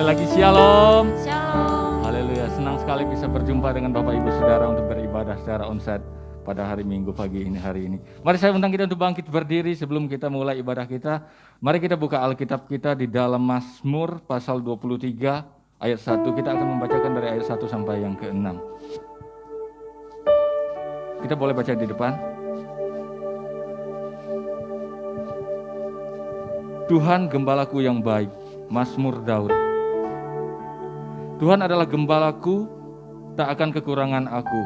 Sekali lagi shalom. Shalom. Haleluya, senang sekali bisa berjumpa dengan Bapak Ibu Saudara untuk beribadah secara onsite pada hari Minggu pagi ini hari ini. Mari saya undang kita untuk bangkit berdiri sebelum kita mulai ibadah kita. Mari kita buka Alkitab kita di dalam Mazmur pasal 23 ayat 1. Kita akan membacakan dari ayat 1 sampai yang ke-6. Kita boleh baca di depan. Tuhan gembalaku yang baik, Mazmur Daud. Tuhan adalah gembalaku, tak akan kekurangan aku.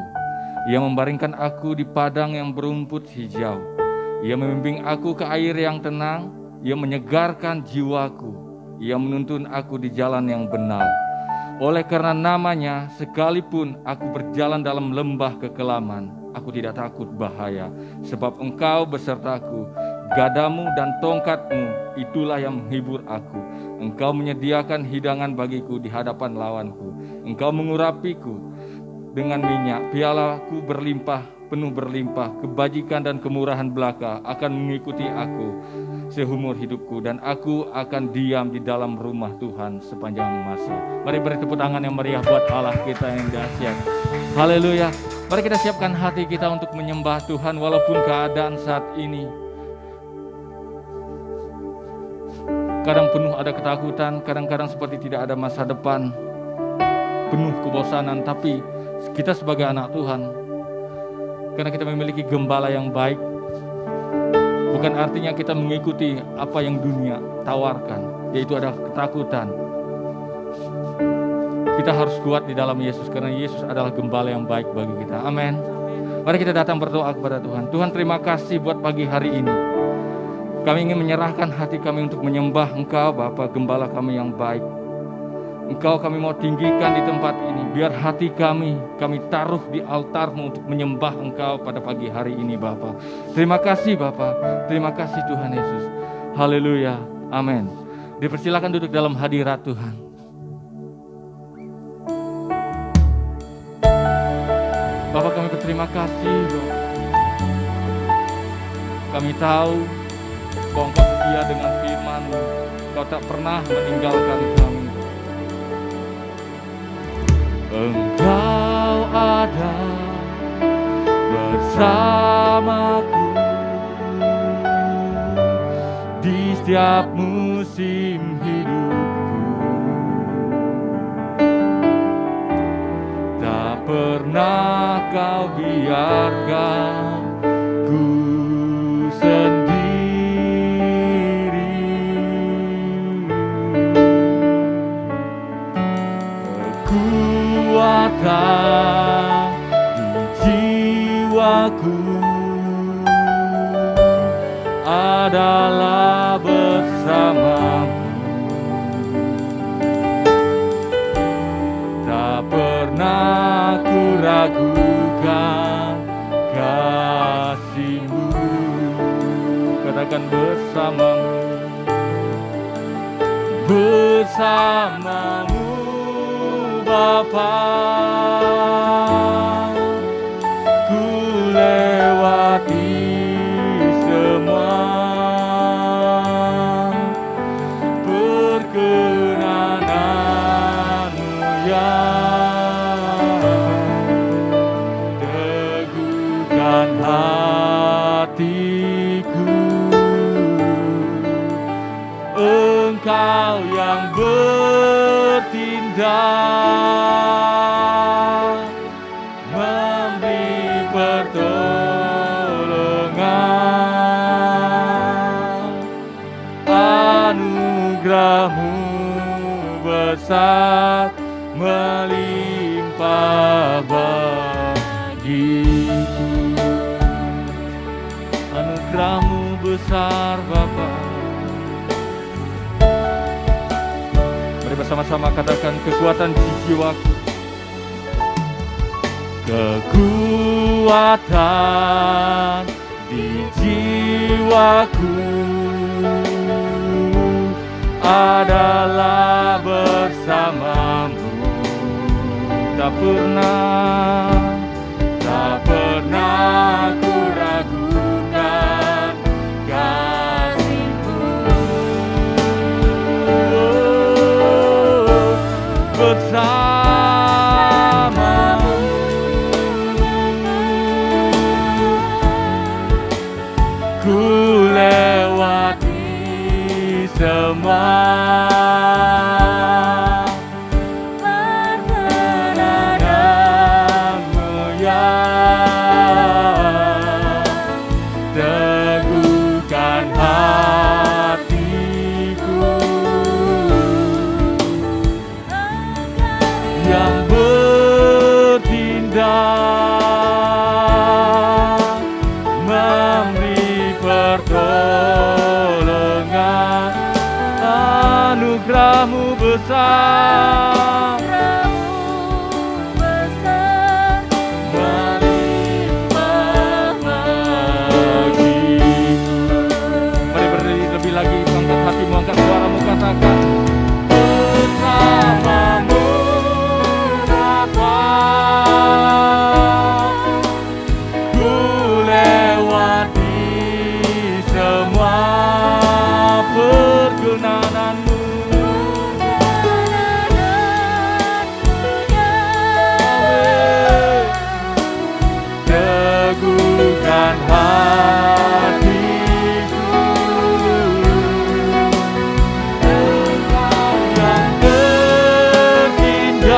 Ia membaringkan aku di padang yang berumput hijau. Ia membimbing aku ke air yang tenang. Ia menyegarkan jiwaku. Ia menuntun aku di jalan yang benar. Oleh karena namanya, sekalipun aku berjalan dalam lembah kekelaman, aku tidak takut bahaya, sebab Engkau besertaku. Gadamu dan tongkatmu, itulah yang menghibur aku. Engkau menyediakan hidangan bagiku di hadapan lawanku. Engkau mengurapiku dengan minyak, pialaku berlimpah, penuh berlimpah. Kebajikan dan kemurahan belaka akan mengikuti aku seumur hidupku, dan aku akan diam di dalam rumah Tuhan sepanjang masa. Mari beri tepuk tangan yang meriah buat Allah kita yang dahsyat. Haleluya. Mari kita siapkan hati kita untuk menyembah Tuhan walaupun keadaan saat ini kadang penuh ada ketakutan, kadang-kadang seperti tidak ada masa depan, penuh kebosanan, tapi kita sebagai anak Tuhan, karena kita memiliki gembala yang baik, bukan artinya kita mengikuti apa yang dunia tawarkan, yaitu ada ketakutan. Kita harus kuat di dalam Yesus, karena Yesus adalah gembala yang baik bagi kita. Amin. Mari kita datang berdoa kepada Tuhan. Tuhan, terima kasih buat pagi hari ini. Kami ingin menyerahkan hati kami untuk menyembah Engkau, Bapa, gembala kami yang baik. Engkau kami mau tinggikan di tempat ini. Biar hati kami taruh di altar-Mu untuk menyembah Engkau pada pagi hari ini, Bapa. Terima kasih, Bapa. Terima kasih, Tuhan Yesus. Haleluya. Amin. Dipersilakan duduk dalam hadirat Tuhan. Bapa, kami berterima kasih, Bapa. Kami tahu bahwa Engkau setia dengan firman-Mu. Engkau tak pernah meninggalkan kami. Engkau ada bersamaku di setiap musim hidupku. Tak pernah Kau biarkan ku sendiri. Kekuatan di jiwaku adalah bersamamu. Tak pernah ku ragukan kasih-Mu. Katakan bersamamu, bersamamu Bapa, ku lewati semua perkenanan-Mu yang teguhkan hatiku. Engkau yang bertindak, memberi pertolongan. Anugerah-Mu besar melimpah bagiku. Anugerah-Mu besar, Bapa. Mari bersama-sama katakan kekuatan di jiwaku. Kekuatan di jiwaku adalah bersama-Mu. Tak pernah ku ragukan kasih-Mu. semua. Perkenananmu ya, teguhkan hatiku yang bertindak memberi pertolongan. Anugerahmu besar, melimpah bagiku. Mari berdiri lebih lagi, angkat hatimu, angkat suaramu, katakan bersamamu Bapa, ku lewati semua perkenananmu. Teguhkan hatiku yang bertindak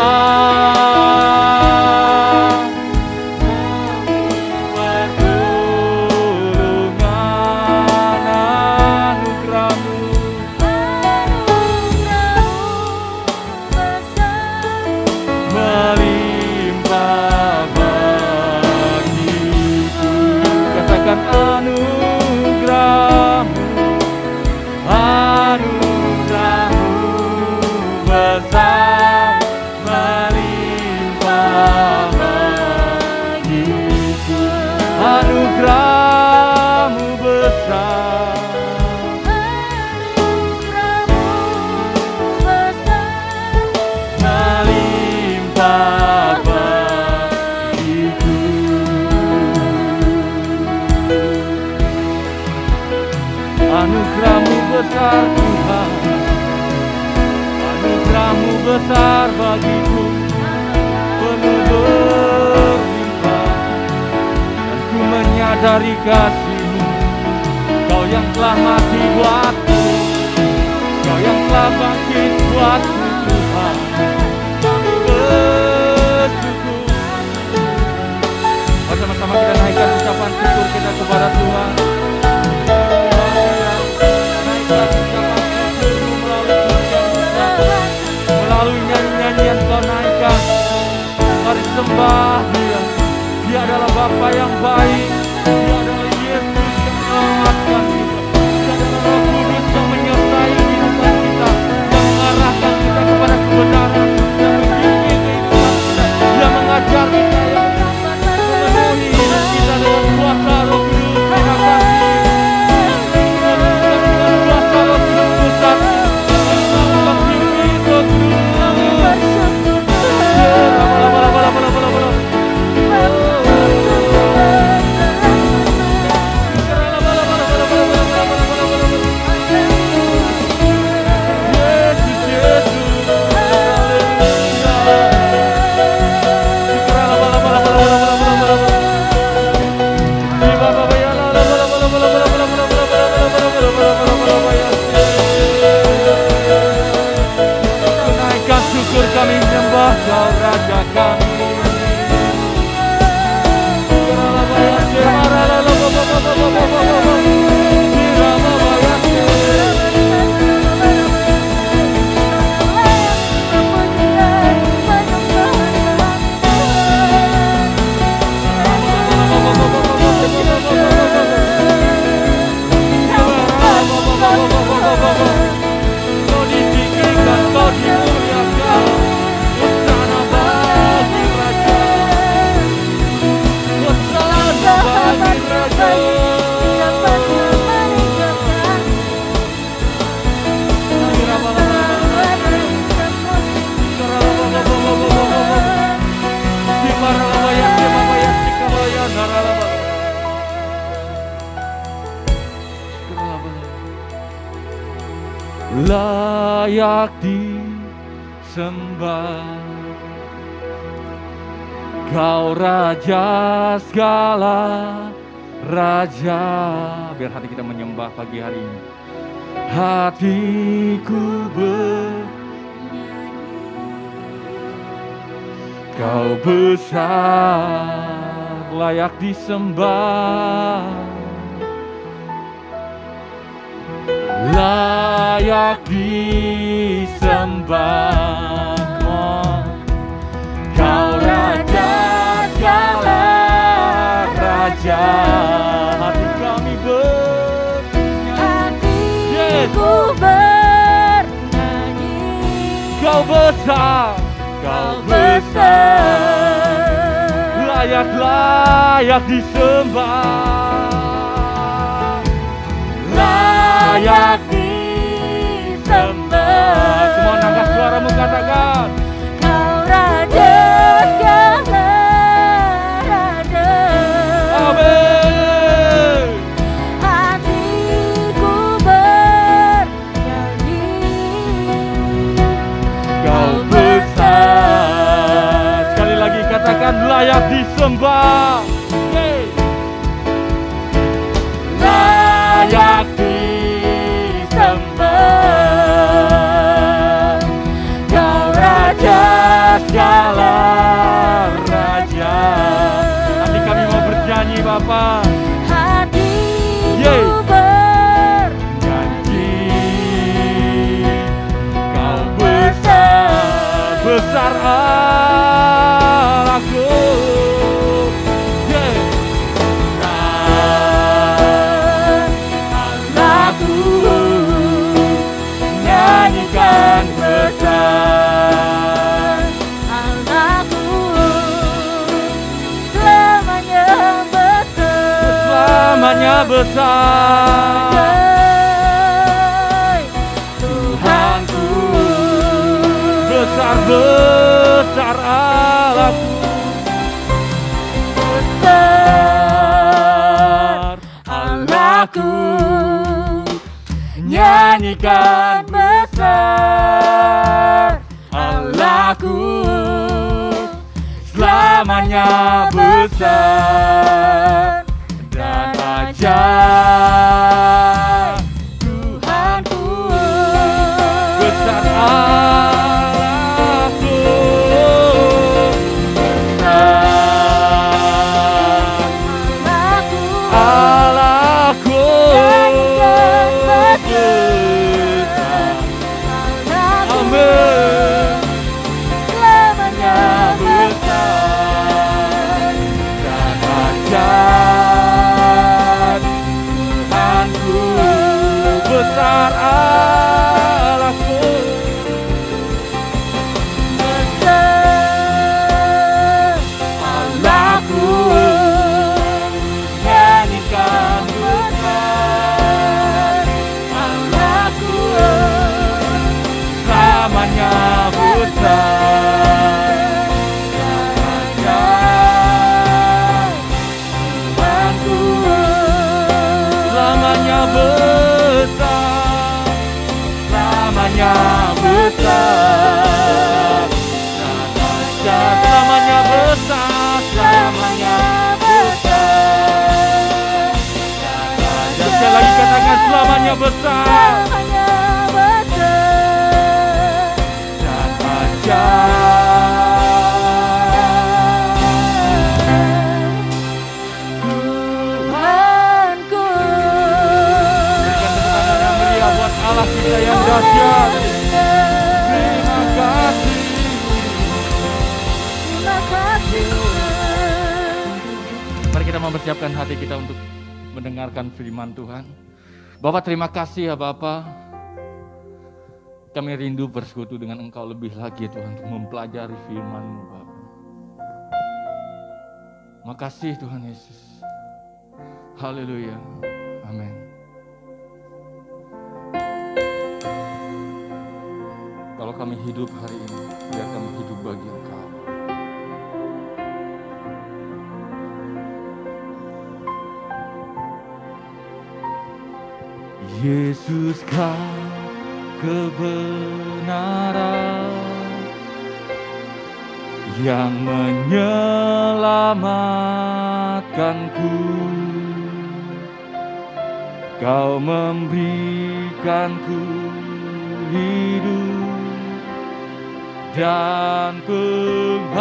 pertolongan. Anugerahmu melimpah bagiku. Katakan anugerahmu, anugerahmu besar, melimpah bagiku. Anugerahmu besar, melimpah bagiku. Anugerahmu besar Tuhan, anugerahmu besar bagiku, penuh berlimpah. Dan ku menyadari kasih-Mu, Kau yang telah mati buatku, Kau yang telah bangkit buatku Tuhan. Kami bersyukur. Mari sama-sama kita naikkan ucapan syukur kita kepada Tuhan. Naikkan ucapan syukur-Mu melalui nyanyian Kau naikkan. Mari sembah Dia. Dia adalah Bapa yang baik. Dia adalah Yesus yang menguatkan kita. Dia adalah Roh Kudus yang menyertai kehidupan kita, yang mengarahkan kita kepada kebenaran, yang membimbing kehidupan kita, yang mengajar kita, yang memenuhi hidup kita dengan kuasa Roh Kudus. Terima kasih. Dengan kuasa Roh Kudus pusat, melakukan bimbing Roh Kudus. Naikkan syukur kami menyembah Kau Raja kami. Kau ditinggikan, Kau dimuliakan. Hosana bagi Raja, Hosana bagi Raja. Layak disembah, Kau Raja segala raja. Biar hati kita menyembah pagi hari ini. hatiku Kau besar, layak disembah, layak disembah. Kau Raja segala raja, hati kami hatiku bernyanyi. Kau besar, Kau besar, layak disembah, layak disembah. Semua angkat suaramu katakan, Kau Raja segala raja. amin. Hatiku bernyanyi. Kau besar, sekali lagi katakan layak disembah, Layak disembah. Kau Raja segala raja. Nanti kami mau bernyanyi Bapak. hatiku bernyanyi. Kau besar, besar Allahku. Allahku, nyanyikan besar. Allahku, selamanya besar. Selamanya besar. Tuhanku, Besar, besar Allahku. besar. Allahku, nyanyikan besar. Allahku, selamanya besar dan ajaib. Tuhanku, Besar Allahku. Allahku, Allahku. nyanyikan besar. Amin. Selamanya besar Dan ajaib Tuhanku. Besar Allahku. besar. Allahku, nyanyikan besar. Allahku, Selamanya besar. dan ajaib. Tuhanku, Selamanya besar. Selamanya besar. Dan ajaib. Selamanya besar. Selamanya besar. Dan sekali lagi katakan selamanya besar. Selamanya besar. Dan ajaib. Tuhanku, Berikan tepuk tangan yang meriah buat Allah kita yang dahsyat. Terima kasih. terima kasih. Mari kita mempersiapkan hati kita untuk mendengarkan firman Tuhan. Bapak, terima kasih ya Bapak. Kami rindu bersekutu dengan Engkau lebih lagi ya Tuhan, untuk mempelajari firman-Mu Bapak. Makasih Tuhan Yesus. Haleluya. Amin. Kalau kami hidup hari ini, biar kami hidup bagi Engkau. Yesus Kau kebenaran yang menyelamatkanku. Kau memberi Kan ku hidup dan pengharapan,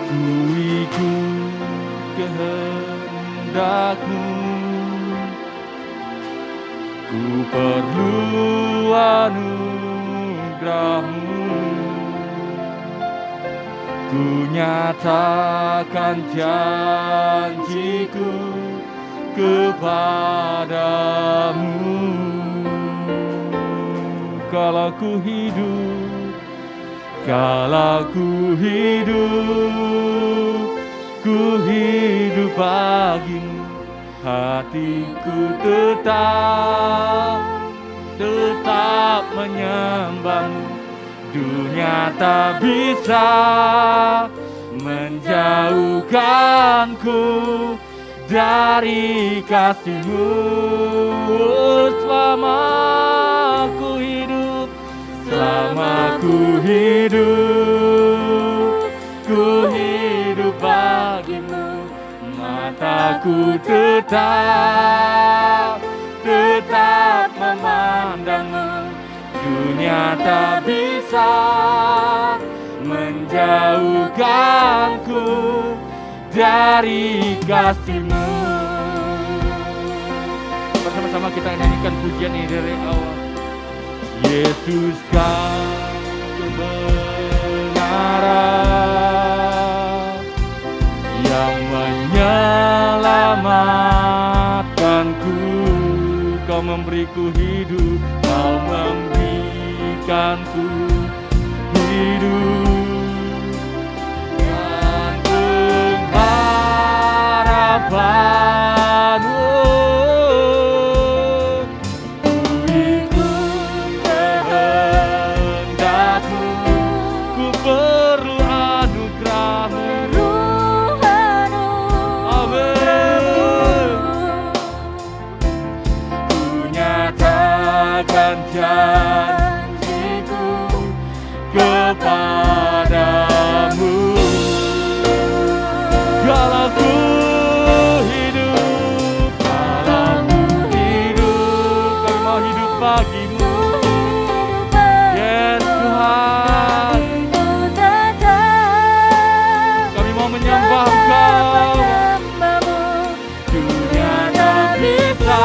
ku ikut kehendak-Mu, ku perlu anugerah-Mu, ku nyatakan janjiku kepadamu. Kalau ku hidup bagimu, hatiku tetap menyembah-Mu. Dunia tak bisa menjauhkanku dari kasih-Mu. Selama ku hidup bagimu, mataku tetap memandang-Mu. Dunia tak bisa menjauhkanku dari kasih-Mu. Bersama-sama kita nyanyikan pujian ini dari awal. Yesus kau kebenaran yang menyelamatkanku. Kau memberiku hidup, Kau memberikanku hidup dan pengharapan. Ku ikut kehendak-Mu, ku perlu anugerah-Mu. Amin. Ku nyatakan janjiku kepadamu. Kalau ku hidup, kami mau hidup bagimu. Yes Tuhan, kami mau menyembah Engkau. Dunia tak bisa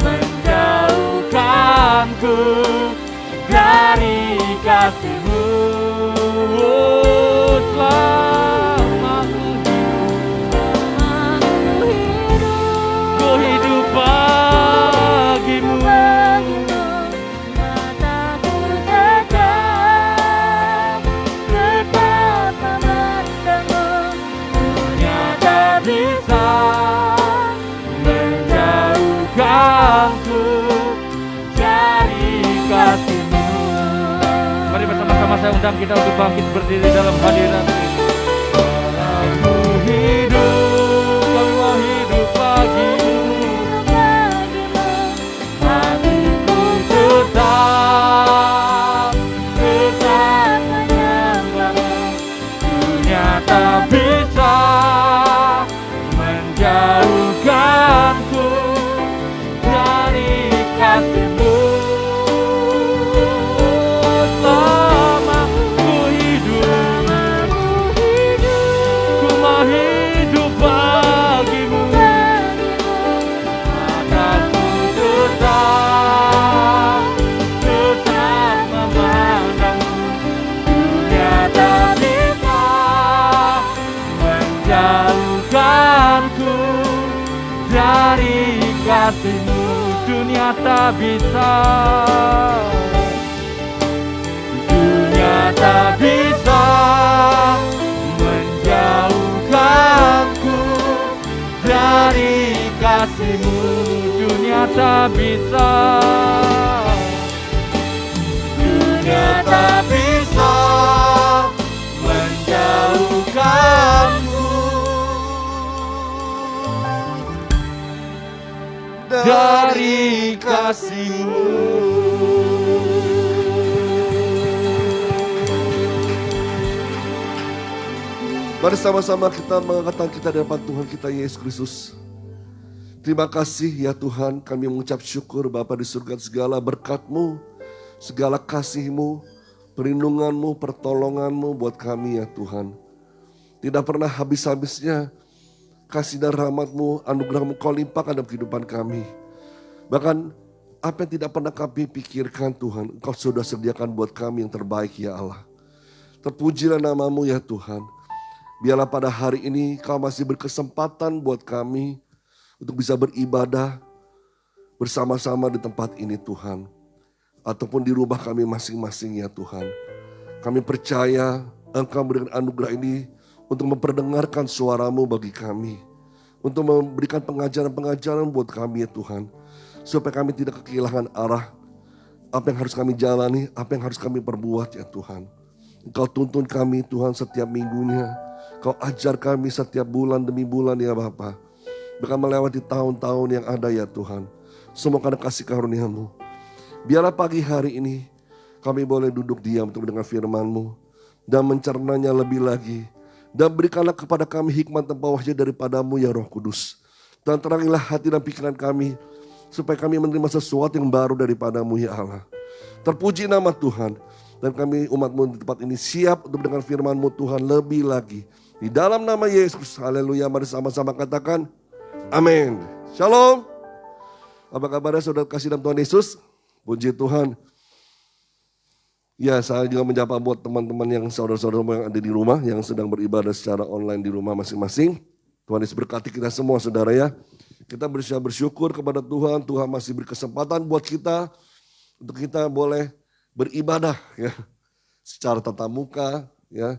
menjauhkanku dari kasih-Mu. Selama ku hidup bagimu, mataku tetap memandang-Mu. dunia tak bisa menjauhkanku dari kasih-Mu. Mari bersama-sama saya undang kita untuk bangkit berdiri dalam hadirat. Aku hidup, kami mau hidup bagimu. Hatiku tetap menyembah-Mu. Dunia tak bisa menjauhkanku dari kasih-Mu. Selama ku hidup, ku mau hidup bagimu. Mataku tetap memandang-Mu. Dunia tak bisa menjauhkanku dari kasih-Mu. Dunia tak bisa, dunia tak bisa menjauhkanku dari kasih-Mu. Dunia tak bisa, dunia tak bisa menjauhkanku dari kasih-Mu. Mari sama-sama kita mengangkat kita di depan Tuhan kita Yesus Kristus. Terima kasih ya Tuhan, kami mengucap syukur Bapa di surga, segala berkat-Mu, segala kasih-Mu, perlindungan-Mu, pertolongan-Mu buat kami ya Tuhan. Tidak pernah habis-habisnya kasih dan rahmat-Mu, anugerah-Mu Kau limpahkan dalam kehidupan kami. Bahkan apa yang tidak pernah kami pikirkan Tuhan, Engkau sudah sediakan buat kami yang terbaik ya Allah. Terpujilah nama-Mu ya Tuhan. Biarlah pada hari ini Kau masih berkesempatan buat kami untuk bisa beribadah bersama-sama di tempat ini Tuhan. Ataupun di rumah kami masing-masing ya Tuhan. Kami percaya Engkau memberikan anugerah ini untuk memperdengarkan suara-Mu bagi kami. Untuk memberikan pengajaran-pengajaran buat kami ya Tuhan. Supaya kami tidak kehilangan arah. Apa yang harus kami jalani, apa yang harus kami perbuat ya Tuhan. Engkau tuntun kami Tuhan setiap minggunya. Kau ajar kami setiap bulan demi bulan ya Bapa. Bahkan melewati tahun-tahun yang ada ya Tuhan. Semua karena kasih karunia-Mu. Biarlah pagi hari ini kami boleh duduk diam untuk mendengar firman-Mu. Dan mencernanya lebih lagi. Dan berikanlah kepada kami hikmat dan wahyu daripada-Mu ya Roh Kudus. Dan terangilah hati dan pikiran kami. Supaya kami menerima sesuatu yang baru daripada-Mu ya Allah. Terpuji nama Tuhan. Dan kami umat-Mu di tempat ini siap untuk mendengar firman-Mu Tuhan lebih lagi. Di dalam nama Yesus, haleluya, mari sama-sama katakan amin. Shalom. Apa kabarnya saudara kasih dalam Tuhan Yesus? Puji Tuhan. Ya, saya juga menyapa buat teman-teman yang saudara-saudara yang ada di rumah, yang sedang beribadah secara online di rumah masing-masing. Tuhan Yesus berkati kita semua saudara ya. Kita bersyukur kepada Tuhan, Tuhan masih berkesempatan buat kita, untuk kita boleh beribadah ya. Secara tatap muka ya.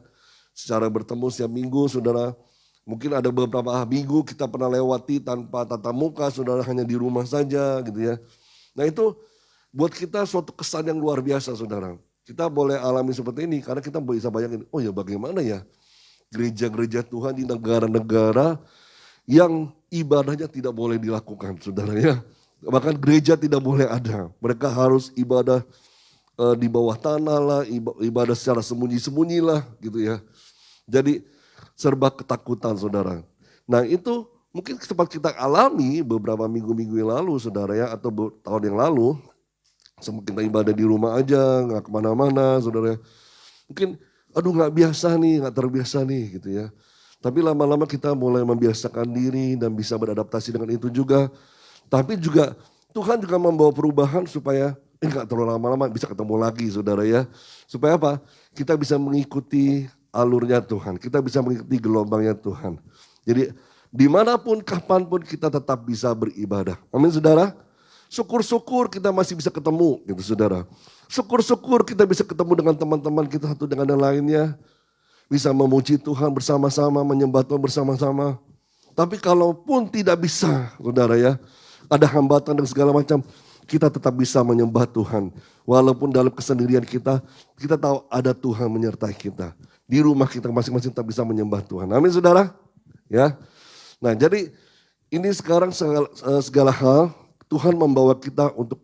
Secara bertemu setiap minggu saudara. Mungkin ada beberapa minggu kita pernah lewati tanpa tatap muka, saudara hanya di rumah saja gitu ya. Nah itu buat kita suatu kesan yang luar biasa saudara. Kita boleh alami seperti ini karena kita bisa bayangin, oh ya bagaimana ya gereja-gereja Tuhan di negara-negara yang ibadahnya tidak boleh dilakukan saudara ya. Bahkan gereja tidak boleh ada, mereka harus ibadah di bawah tanah lah, ibadah secara sembunyi-sembunyi lah gitu ya. Jadi serba ketakutan saudara. Nah itu mungkin sempat kita alami beberapa minggu-minggu yang lalu saudara ya. Atau tahun yang lalu. Kita ibadah di rumah aja, gak kemana-mana saudara. Mungkin aduh gak biasa nih, gak terbiasa nih gitu ya. Tapi lama-lama kita mulai membiasakan diri dan bisa beradaptasi dengan itu juga. Tapi juga Tuhan juga membawa perubahan supaya gak terlalu lama-lama bisa ketemu lagi saudara ya. Supaya apa? Kita bisa mengikuti alurnya Tuhan. Kita bisa mengikuti gelombangnya Tuhan. Jadi dimanapun, kapanpun kita tetap bisa beribadah. Amin saudara. Syukur-syukur kita masih bisa ketemu gitu saudara. Syukur-syukur kita bisa ketemu dengan teman-teman kita satu dengan yang lainnya. Bisa memuji Tuhan bersama-sama, menyembah Tuhan bersama-sama. Tapi kalaupun tidak bisa saudara ya. Ada hambatan dan segala macam. Kita tetap bisa menyembah Tuhan. Walaupun dalam kesendirian kita tahu ada Tuhan menyertai kita. Di rumah kita masing-masing tetap bisa menyembah Tuhan. Amin saudara. Ya. Nah jadi ini sekarang segala hal Tuhan membawa kita untuk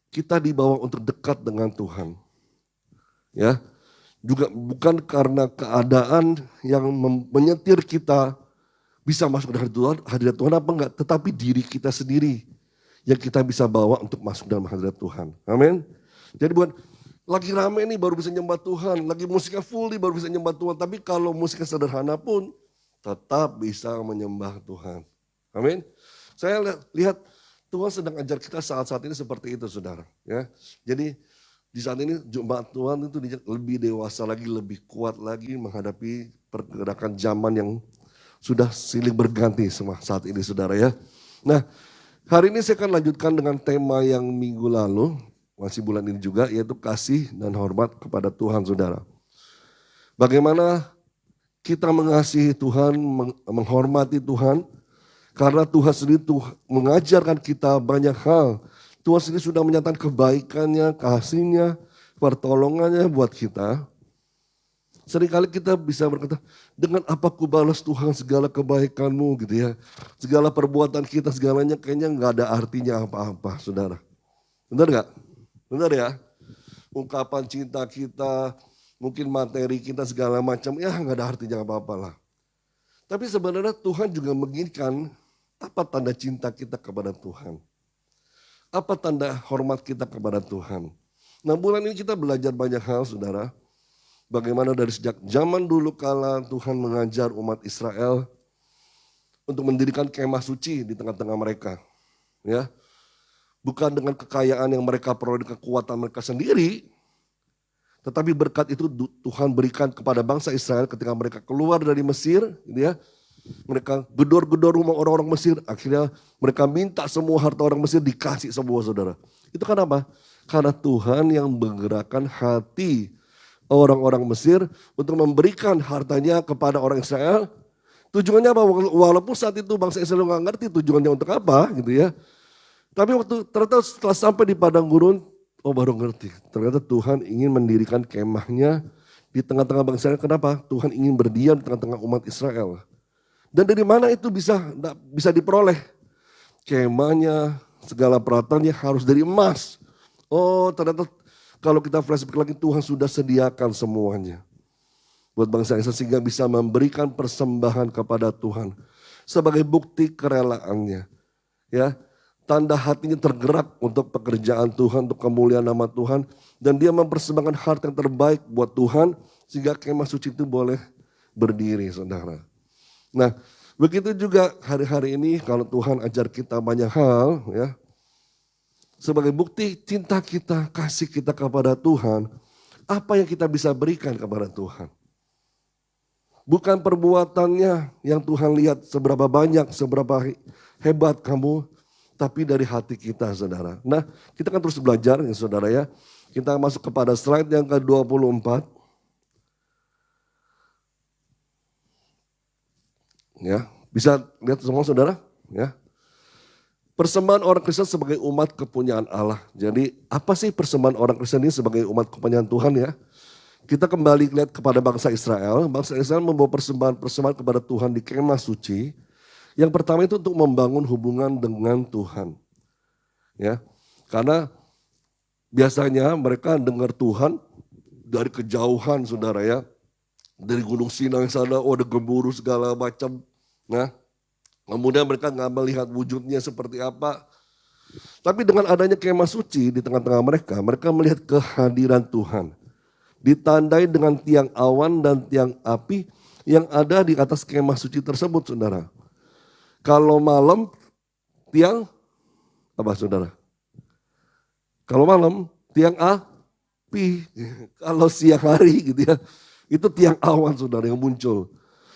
kita dibawa untuk dekat dengan Tuhan. Ya. Juga bukan karena keadaan yang menyetir kita bisa masuk ke hadirat Tuhan apa enggak. Tetapi diri kita sendiri yang kita bisa bawa untuk masuk dalam hadirat Tuhan. Amin. Jadi bukan lagi rame nih baru bisa nyembah Tuhan. Lagi musiknya full nih baru bisa nyembah Tuhan. Tapi kalau musiknya sederhana pun tetap bisa menyembah Tuhan. Amin. Saya lihat Tuhan sedang ajar kita saat-saat ini seperti itu saudara. Ya. Jadi di saat ini jemaat Tuhan itu lebih dewasa lagi, lebih kuat lagi menghadapi pergerakan zaman yang sudah silih berganti semua saat ini saudara ya. Nah hari ini saya akan lanjutkan dengan tema yang minggu lalu. Masih bulan ini juga yaitu kasih dan hormat kepada Tuhan saudara. Bagaimana kita mengasihi Tuhan, menghormati Tuhan. Karena Tuhan sendiri mengajarkan kita banyak hal. Tuhan sendiri sudah menyatakan kebaikannya, kasihnya, pertolongannya buat kita. Seringkali kita bisa berkata, dengan apa ku balas Tuhan segala kebaikanmu gitu ya. Segala perbuatan kita segalanya kayaknya gak ada artinya apa-apa saudara. Benar gak? Benar ya? Ungkapan cinta kita, mungkin materi kita segala macam, ya nggak ada artinya apa-apa lah. Tapi sebenarnya Tuhan juga menginginkan apa tanda cinta kita kepada Tuhan. Apa tanda hormat kita kepada Tuhan. Nah bulan ini kita belajar banyak hal saudara. Bagaimana dari sejak zaman dulu kala Tuhan mengajar umat Israel untuk mendirikan kemah suci di tengah-tengah mereka. Ya, bukan dengan kekayaan yang mereka peroleh, kekuatan mereka sendiri, tetapi berkat itu Tuhan berikan kepada bangsa Israel ketika mereka keluar dari Mesir, gitu ya. Mereka gedor-gedor rumah orang-orang Mesir, akhirnya mereka minta semua harta orang Mesir dikasih semua saudara. Itu kan apa? Karena Tuhan yang menggerakkan hati orang-orang Mesir untuk memberikan hartanya kepada orang Israel. Tujuannya apa? Walaupun saat itu bangsa Israel nggak ngerti tujuannya untuk apa gitu ya. Tapi ternyata setelah sampai di padang gurun, baru ngerti. Ternyata Tuhan ingin mendirikan kemahnya di tengah-tengah bangsa Israel. Kenapa? Tuhan ingin berdiam di tengah-tengah umat Israel. Dan dari mana itu bisa diperoleh? Kemahnya, segala peralatannya harus dari emas. Oh ternyata kalau kita flashback lagi Tuhan sudah sediakan semuanya. Buat bangsa Israel sehingga bisa memberikan persembahan kepada Tuhan. Sebagai bukti kerelaannya. Ya, tanda hatinya tergerak untuk pekerjaan Tuhan, untuk kemuliaan nama Tuhan. Dan dia mempersembahkan harta yang terbaik buat Tuhan. Sehingga kemah suci itu boleh berdiri saudara. Nah begitu juga hari-hari ini kalau Tuhan ajar kita banyak hal ya. Sebagai bukti cinta kita, kasih kita kepada Tuhan. Apa yang kita bisa berikan kepada Tuhan. Bukan perbuatannya yang Tuhan lihat seberapa banyak, seberapa hebat kamu. Tapi dari hati kita saudara. Nah kita kan terus belajar ya saudara ya. Kita masuk kepada slide yang ke-24. Ya, bisa lihat semua saudara? Ya. Persembahan orang Kristen sebagai umat kepunyaan Allah. Jadi apa sih persembahan orang Kristen ini sebagai umat kepunyaan Tuhan ya? Kita kembali lihat kepada bangsa Israel. Bangsa Israel membawa persembahan kepada Tuhan di kemah suci. Yang pertama itu untuk membangun hubungan dengan Tuhan. Ya, karena biasanya mereka dengar Tuhan dari kejauhan saudara ya. Dari Gunung Sinai sana, ada gemuruh segala macam. Nah, kemudian mereka nggak melihat wujudnya seperti apa. Tapi dengan adanya kemah suci di tengah-tengah mereka, mereka melihat kehadiran Tuhan. Ditandai dengan tiang awan dan tiang api yang ada di atas kemah suci tersebut, saudara. Kalau malam, tiang apa saudara? Kalau malam, tiang api. Kalau siang hari gitu ya, itu tiang awan saudara yang muncul.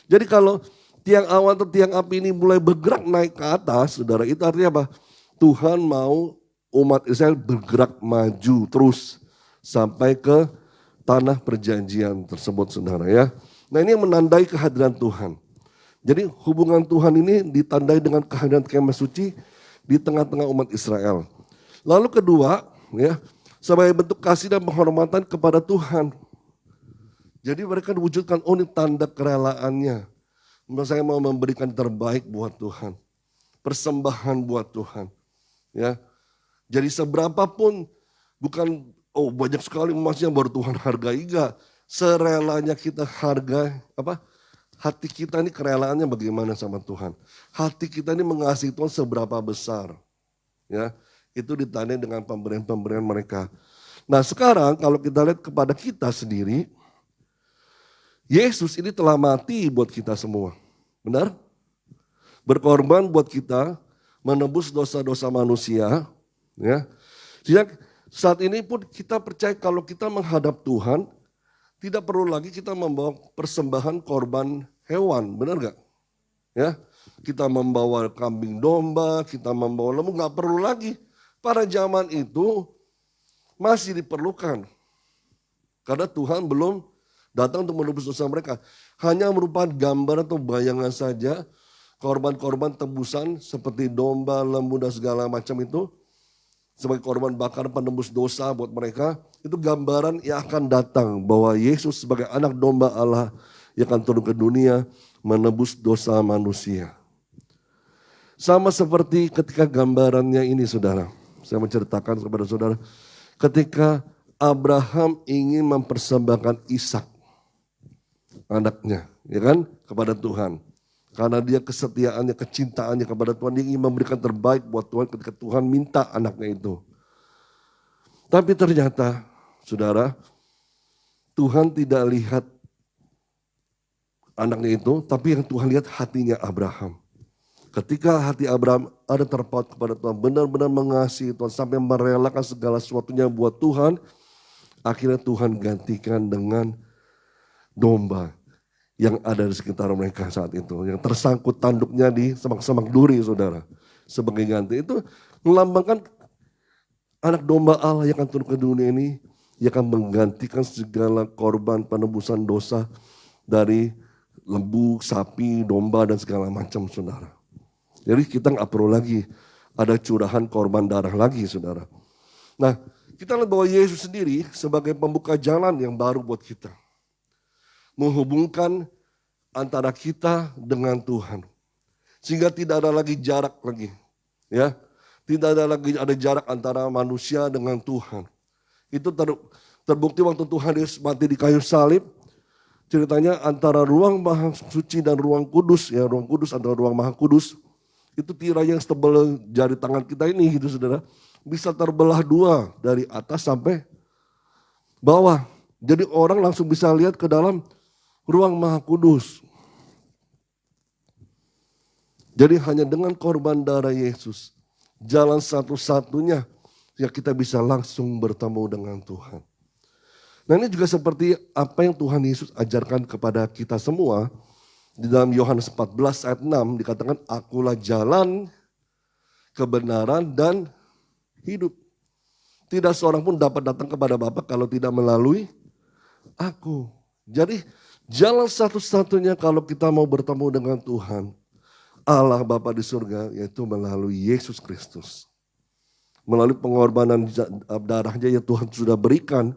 Jadi kalau tiang awan atau tiang api ini mulai bergerak naik ke atas, saudara, itu artinya apa? Tuhan mau umat Israel bergerak maju terus sampai ke tanah perjanjian tersebut, saudara ya. Nah ini yang menandai kehadiran Tuhan. Jadi hubungan Tuhan ini ditandai dengan kehadiran kemah suci di tengah-tengah umat Israel. Lalu kedua, ya, sebagai bentuk kasih dan penghormatan kepada Tuhan. Jadi mereka wujudkan, ini tanda kerelaannya. Saya mau memberikan terbaik buat Tuhan. Persembahan buat Tuhan. Ya. Jadi seberapapun, bukan banyak sekali emasnya baru Tuhan hargai. Enggak. Serelanya kita harga, hati kita ini kerelaannya bagaimana sama Tuhan. Hati kita ini mengasihi Tuhan seberapa besar. Ya. Itu ditandai dengan pemberian-pemberian mereka. Nah sekarang kalau kita lihat kepada kita sendiri, Yesus ini telah mati buat kita semua. Benar? Berkorban buat kita, menebus dosa-dosa manusia. Ya. Sehingga saat ini pun kita percaya kalau kita menghadap Tuhan, tidak perlu lagi kita membawa persembahan korban hewan. Benar gak? Ya. Kita membawa kambing domba, kita membawa lembu, gak perlu lagi. Pada zaman itu masih diperlukan. Karena Tuhan belum datang untuk menebus dosa mereka. Hanya merupakan gambar atau bayangan saja. Korban-korban tebusan seperti domba, lembu dan segala macam itu. Sebagai korban bakar penebus dosa buat mereka. Itu gambaran yang akan datang. Bahwa Yesus sebagai anak domba Allah yang akan turun ke dunia menebus dosa manusia. Sama seperti ketika gambarannya ini saudara. Saya menceritakan kepada saudara. Ketika Abraham ingin mempersembahkan Ishak, anaknya, ya kan, kepada Tuhan. Karena dia kesetiaannya, kecintaannya kepada Tuhan, dia ingin memberikan terbaik buat Tuhan ketika Tuhan minta anaknya itu. Tapi ternyata, saudara, Tuhan tidak lihat anaknya itu, tapi yang Tuhan lihat hatinya Abraham. Ketika hati Abraham ada terpaut kepada Tuhan, benar-benar mengasihi Tuhan sampai merelakan segala sesuatunya buat Tuhan, akhirnya Tuhan gantikan dengan domba yang ada di sekitar mereka saat itu, yang tersangkut tanduknya di semak-semak duri, saudara, sebagai ganti. Itu melambangkan anak domba Allah yang akan turun ke dunia ini, yang akan menggantikan segala korban penebusan dosa dari lembu, sapi, domba, dan segala macam, saudara. Jadi kita nggak perlu lagi ada curahan korban darah lagi, saudara. Nah, kita lihat bahwa Yesus sendiri sebagai pembuka jalan yang baru buat kita. Menghubungkan antara kita dengan Tuhan. Sehingga tidak ada lagi jarak lagi. Ya, tidak ada lagi ada jarak antara manusia dengan Tuhan. Itu terbukti waktu Tuhan Yesus mati di kayu salib. Ceritanya antara ruang maha suci dan ruang kudus, ya ruang kudus antara ruang maha kudus, itu tirai yang setebal jari tangan kita ini gitu saudara, bisa terbelah dua dari atas sampai bawah. Jadi orang langsung bisa lihat ke dalam ruang maha kudus. Jadi hanya dengan korban darah Yesus, jalan satu-satunya yang kita bisa langsung bertemu dengan Tuhan. Nah ini juga seperti apa yang Tuhan Yesus ajarkan kepada kita semua. Di dalam Yohanes 14 ayat 6 dikatakan, akulah jalan, kebenaran, dan hidup. Tidak seorang pun dapat datang kepada Bapa kalau tidak melalui aku. Jadi jalan satu-satunya kalau kita mau bertemu dengan Tuhan, Allah Bapa di surga, yaitu melalui Yesus Kristus. Melalui pengorbanan darahnya yang Tuhan sudah berikan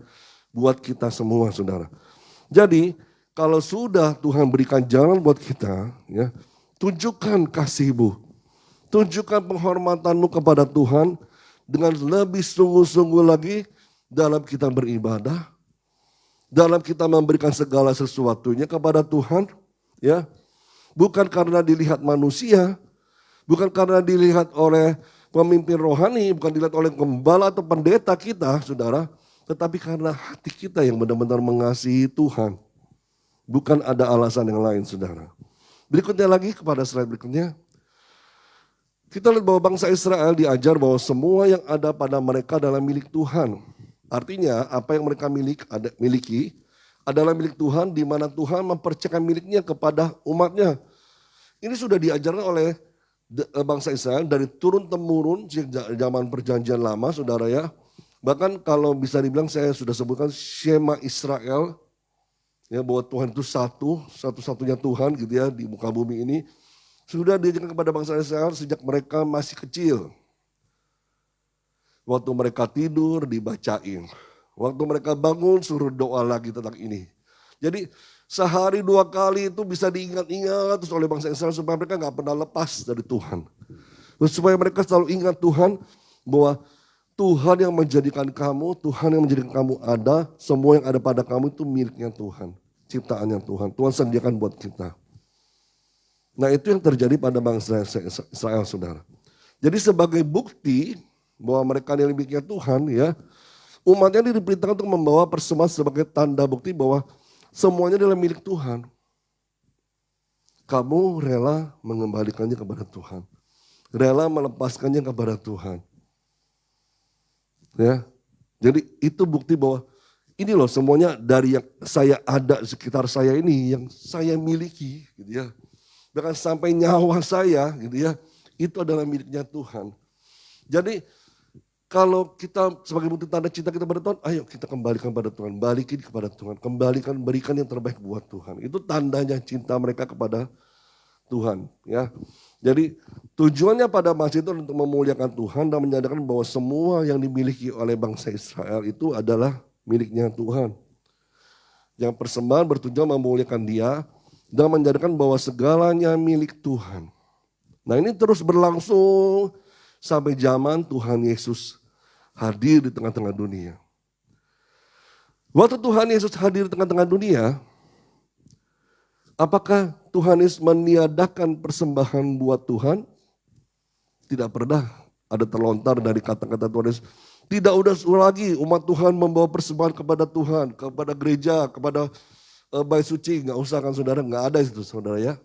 buat kita semua, saudara. Jadi kalau sudah Tuhan berikan jalan buat kita, ya, tunjukkan kasih-Mu, tunjukkan penghormatanmu kepada Tuhan dengan lebih sungguh-sungguh lagi dalam kita beribadah, dalam kita memberikan segala sesuatunya kepada Tuhan, ya, bukan karena dilihat manusia, bukan karena dilihat oleh pemimpin rohani, bukan dilihat oleh gembala atau pendeta kita, saudara, tetapi karena hati kita yang benar-benar mengasihi Tuhan. Bukan ada alasan yang lain, saudara. Berikutnya lagi kepada slide berikutnya. Kita lihat bahwa bangsa Israel diajar bahwa semua yang ada pada mereka adalah milik Tuhan. Artinya apa yang mereka miliki adalah milik Tuhan, di mana Tuhan mempercayakan miliknya kepada umatnya. Ini sudah diajarkan oleh bangsa Israel dari turun-temurun zaman perjanjian lama, saudara ya. Bahkan kalau bisa dibilang saya sudah sebutkan Shema Israel, ya bahwa Tuhan itu satu-satunya Tuhan gitu ya di muka bumi ini. Sudah diajarkan kepada bangsa Israel sejak mereka masih kecil. Waktu mereka tidur dibacain. Waktu mereka bangun suruh doa lagi tentang ini. Jadi sehari 2 kali itu bisa diingat-ingat terus oleh bangsa Israel supaya mereka gak pernah lepas dari Tuhan. Terus supaya mereka selalu ingat Tuhan bahwa Tuhan yang menjadikan kamu, Tuhan yang menjadikan kamu ada, semua yang ada pada kamu itu miliknya Tuhan. Ciptaannya Tuhan, Tuhan sediakan buat kita. Nah itu yang terjadi pada bangsa Israel, saudara. Jadi sebagai bukti bahwa mereka yang miliknya Tuhan, ya, umatnya ini diperintahkan untuk membawa persembahan sebagai tanda bukti bahwa semuanya adalah milik Tuhan. Kamu rela mengembalikannya kepada Tuhan. Rela melepaskannya kepada Tuhan. Ya, jadi itu bukti bahwa ini loh semuanya dari yang saya ada di sekitar saya ini, yang saya miliki, gitu ya. Bahkan sampai nyawa saya, gitu ya, itu adalah miliknya Tuhan. Jadi kalau kita sebagai bukti tanda cinta kita pada Tuhan, ayo kita kembalikan pada Tuhan, balikin kepada Tuhan, kembalikan, berikan yang terbaik buat Tuhan. Itu tandanya cinta mereka kepada Tuhan, ya. Jadi tujuannya pada masa itu untuk memuliakan Tuhan dan menyadarkan bahwa semua yang dimiliki oleh bangsa Israel itu adalah miliknya Tuhan. Yang persembahan bertujuan memuliakan Dia dan menyadarkan bahwa segalanya milik Tuhan. Nah ini terus berlangsung sampai zaman Tuhan Yesus hadir di tengah-tengah dunia. Waktu Tuhan Yesus hadir di tengah-tengah dunia, apakah Tuhan Yesus meniadakan persembahan buat Tuhan? Tidak pernah ada terlontar dari kata-kata Tuhan Yesus. Tidak udah lagi umat Tuhan membawa persembahan kepada Tuhan, kepada gereja, kepada bait suci. Nggak usah kan saudara, nggak ada itu saudara ya.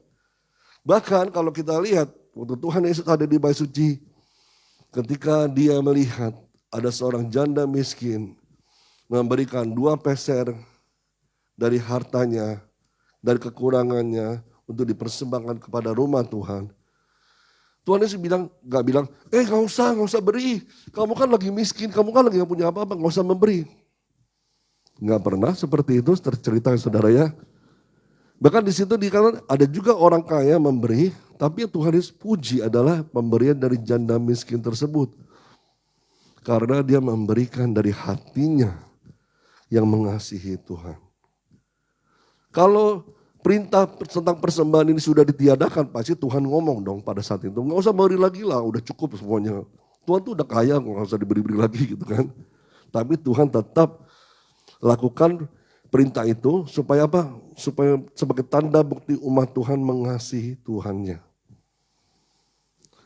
Bahkan kalau kita lihat, waktu Tuhan Yesus ada di bait suci, ketika dia melihat ada seorang janda miskin memberikan 2 peser dari hartanya, dari kekurangannya untuk dipersembahkan kepada rumah Tuhan. Tuhan Yesus gak bilang, gak usah beri. Kamu kan lagi miskin, kamu kan lagi gak punya apa-apa, gak usah memberi. Gak pernah seperti itu tercerita saudara ya. Bahkan di situ dikatakan ada juga orang kaya memberi, tapi yang Tuhan Yesus puji adalah pemberian dari janda miskin tersebut. Karena dia memberikan dari hatinya yang mengasihi Tuhan. Kalau perintah tentang persembahan ini sudah ditiadakan, pasti Tuhan ngomong dong pada saat itu. Nggak usah beri lagi lah, udah cukup semuanya. Tuhan tuh udah kaya, nggak usah diberi-beri lagi gitu kan. Tapi Tuhan tetap lakukan perintah itu supaya apa? Supaya sebagai tanda bukti umat Tuhan mengasihi Tuhannya.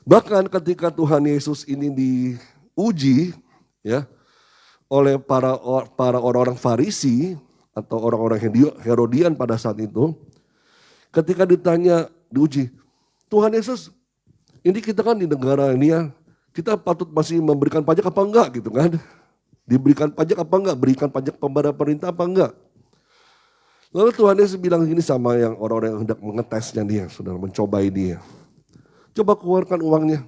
Bahkan ketika Tuhan Yesus ini diuji ya oleh para orang-orang Farisi atau orang-orang Herodian pada saat itu, ketika ditanya, diuji, Tuhan Yesus, ini kita kan di negara ini ya, kita patut masih memberikan pajak apa enggak gitu kan? Diberikan pajak apa enggak? Berikan pajak kepada pemerintah apa enggak? Lalu Tuhan Yesus bilang gini sama yang orang-orang yang hendak mengetesnya dia, saudara, mencobai dia. Coba keluarkan uangnya.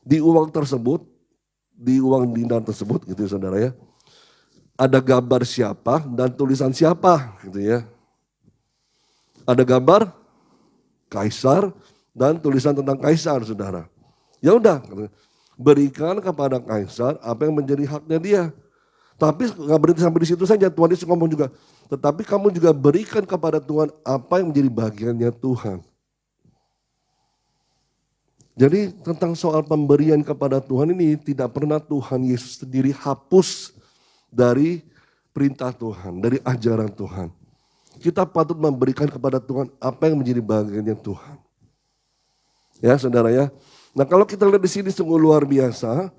Di uang tersebut, di uang dinar tersebut gitu ya saudara ya, ada gambar siapa dan tulisan siapa gitu ya. Ada gambar kaisar dan tulisan tentang kaisar saudara. Ya udah, berikan kepada kaisar apa yang menjadi haknya dia. Tapi nggak berhenti sampai di situ saja, Tuhan Yesus ngomong juga, tetapi kamu juga berikan kepada Tuhan apa yang menjadi bagiannya Tuhan. Jadi tentang soal pemberian kepada Tuhan ini tidak pernah Tuhan Yesus sendiri hapus dari perintah Tuhan, dari ajaran Tuhan. Kita patut memberikan kepada Tuhan apa yang menjadi bagiannya Tuhan. Ya saudara ya. Nah kalau kita lihat di sini sungguh luar biasa.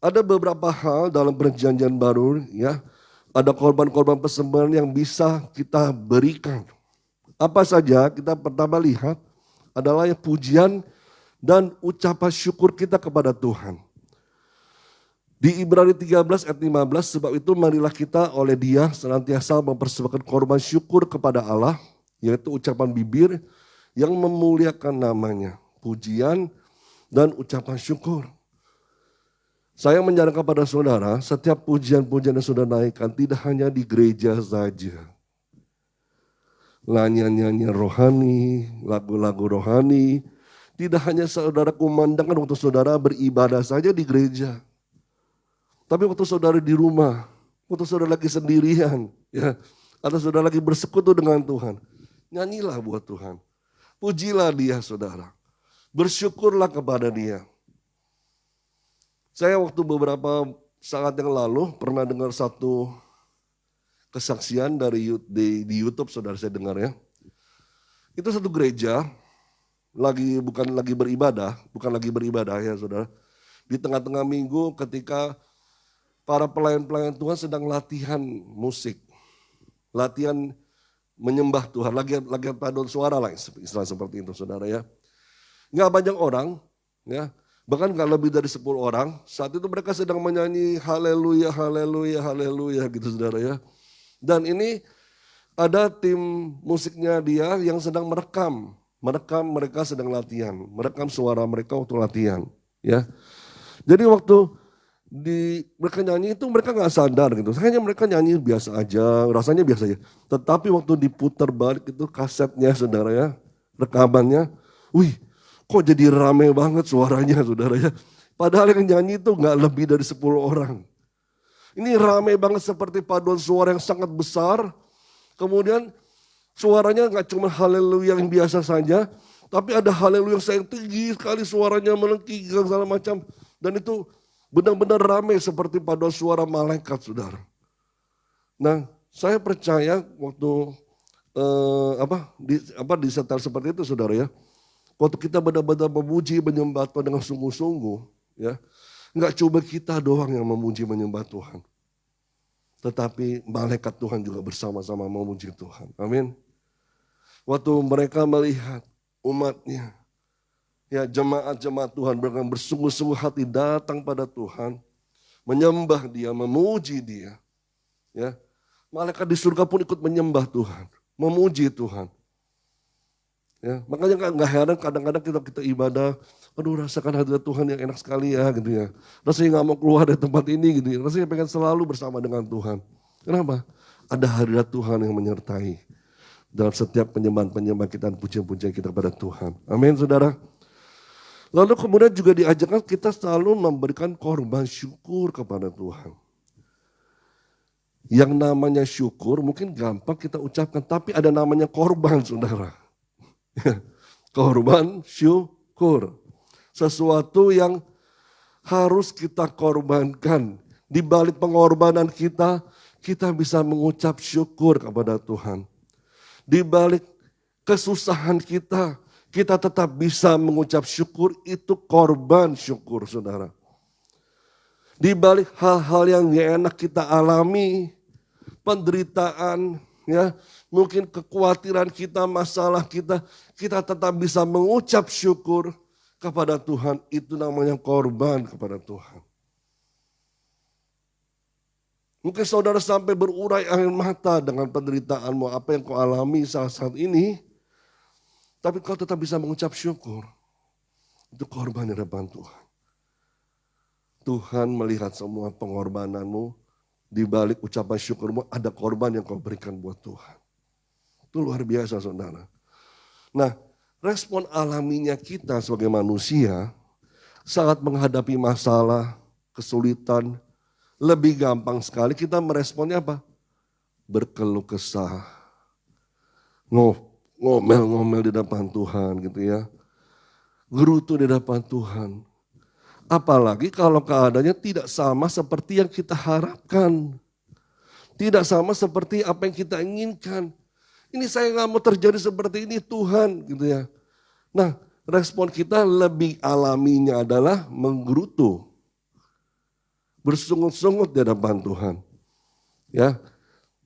Ada beberapa hal dalam perjanjian baru ya. Ada korban-korban persembahan yang bisa kita berikan. Apa saja kita pertama lihat adalah yang pujian dan ucapan syukur kita kepada Tuhan. Di Ibrani 13 ayat 15, sebab itu marilah kita oleh Dia senantiasa mempersembahkan korban syukur kepada Allah, yaitu ucapan bibir yang memuliakan namanya, pujian dan ucapan syukur. Saya menyarankan kepada saudara, setiap pujian-pujian yang sudah naikkan tidak hanya di gereja saja. Nyanyian-nyanyian rohani, lagu-lagu rohani, tidak hanya saudara kumandangkan waktu saudara beribadah saja di gereja. Tapi waktu saudara di rumah, waktu saudara lagi sendirian, ya, atau saudara lagi bersekutu dengan Tuhan, nyanyilah buat Tuhan. Pujilah Dia saudara. Bersyukurlah kepada Dia. Saya waktu beberapa saat yang lalu pernah dengar satu kesaksian di YouTube saudara saya dengar ya. Itu satu gereja bukan lagi beribadah ya saudara. Di tengah-tengah minggu ketika para pelayan-pelayan Tuhan sedang latihan musik. Latihan menyembah Tuhan, latihan paduan suara lah istilah seperti itu saudara ya. Nggak banyak orang ya. Bahkan gak lebih dari 10 orang, saat itu mereka sedang menyanyi haleluya, haleluya, haleluya gitu saudara ya. Dan ini ada tim musiknya dia yang sedang merekam mereka sedang latihan, merekam suara mereka waktu latihan. Ya, jadi waktu mereka nyanyi itu mereka gak sadar gitu, hanya mereka nyanyi biasa aja, rasanya biasa aja. Tetapi waktu diputar balik itu kasetnya saudara ya, rekamannya, wih, kok jadi rame banget suaranya saudara ya. Padahal yang nyanyi itu gak lebih dari 10 orang. Ini rame banget seperti paduan suara yang sangat besar. Kemudian suaranya gak cuma haleluya yang biasa saja. Tapi ada haleluya yang tinggi sekali suaranya melengking segala macam. Dan itu benar-benar rame seperti paduan suara malaikat saudara. Nah, saya percaya waktu disetel seperti itu saudara ya. Waktu kita benar-benar memuji menyembah Tuhan dengan sungguh-sungguh ya. Enggak cuma kita doang yang memuji menyembah Tuhan. Tetapi malaikat Tuhan juga bersama-sama memuji Tuhan. Amin. Waktu mereka melihat umatnya, ya jemaat-jemaat Tuhan bersungguh-sungguh hati datang pada Tuhan, menyembah Dia, memuji Dia. Ya, malaikat di surga pun ikut menyembah Tuhan, memuji Tuhan. Ya, makanya nggak heran kadang-kadang kita ibadah, aduh rasakan hadirat Tuhan yang enak sekali ya gitu ya. Rasanya nggak mau keluar dari tempat ini gitu ya. Rasanya pengen selalu bersama dengan Tuhan. Kenapa? Ada hadirat Tuhan yang menyertai dalam setiap penyembahan kita dan pujian-pujian kita kepada Tuhan. Amin saudara. Lalu kemudian juga diajarkan kita selalu memberikan korban syukur kepada Tuhan. Yang namanya syukur mungkin gampang kita ucapkan, tapi ada namanya korban saudara. Korban syukur. Sesuatu yang harus kita korbankan. Di balik pengorbanan kita bisa mengucap syukur kepada Tuhan. Di balik kesusahan kita tetap bisa mengucap syukur, itu korban syukur saudara. Di balik hal-hal yang gak enak kita alami, penderitaan, ya, mungkin kekhawatiran kita, masalah kita tetap bisa mengucap syukur kepada Tuhan. Itu namanya korban kepada Tuhan. Mungkin saudara sampai berurai air mata dengan penderitaanmu, apa yang kau alami saat ini. Tapi kau tetap bisa mengucap syukur. Itu korban di depan Tuhan. Tuhan melihat semua pengorbananmu. Di balik ucapan syukurmu ada korban yang kau berikan buat Tuhan. Itu luar biasa saudara. Nah, respon alaminya kita sebagai manusia saat menghadapi masalah, kesulitan, lebih gampang sekali kita meresponnya apa? Berkeluh kesah. Ngomel-ngomel di depan Tuhan gitu ya. Gerutu di depan Tuhan. Apalagi kalau keadaannya tidak sama seperti yang kita harapkan. Tidak sama seperti apa yang kita inginkan. Ini saya gak mau terjadi seperti ini Tuhan gitu ya. Nah, respon kita lebih alaminya adalah menggerutu. Bersungut-sungut di depan Tuhan. Ya.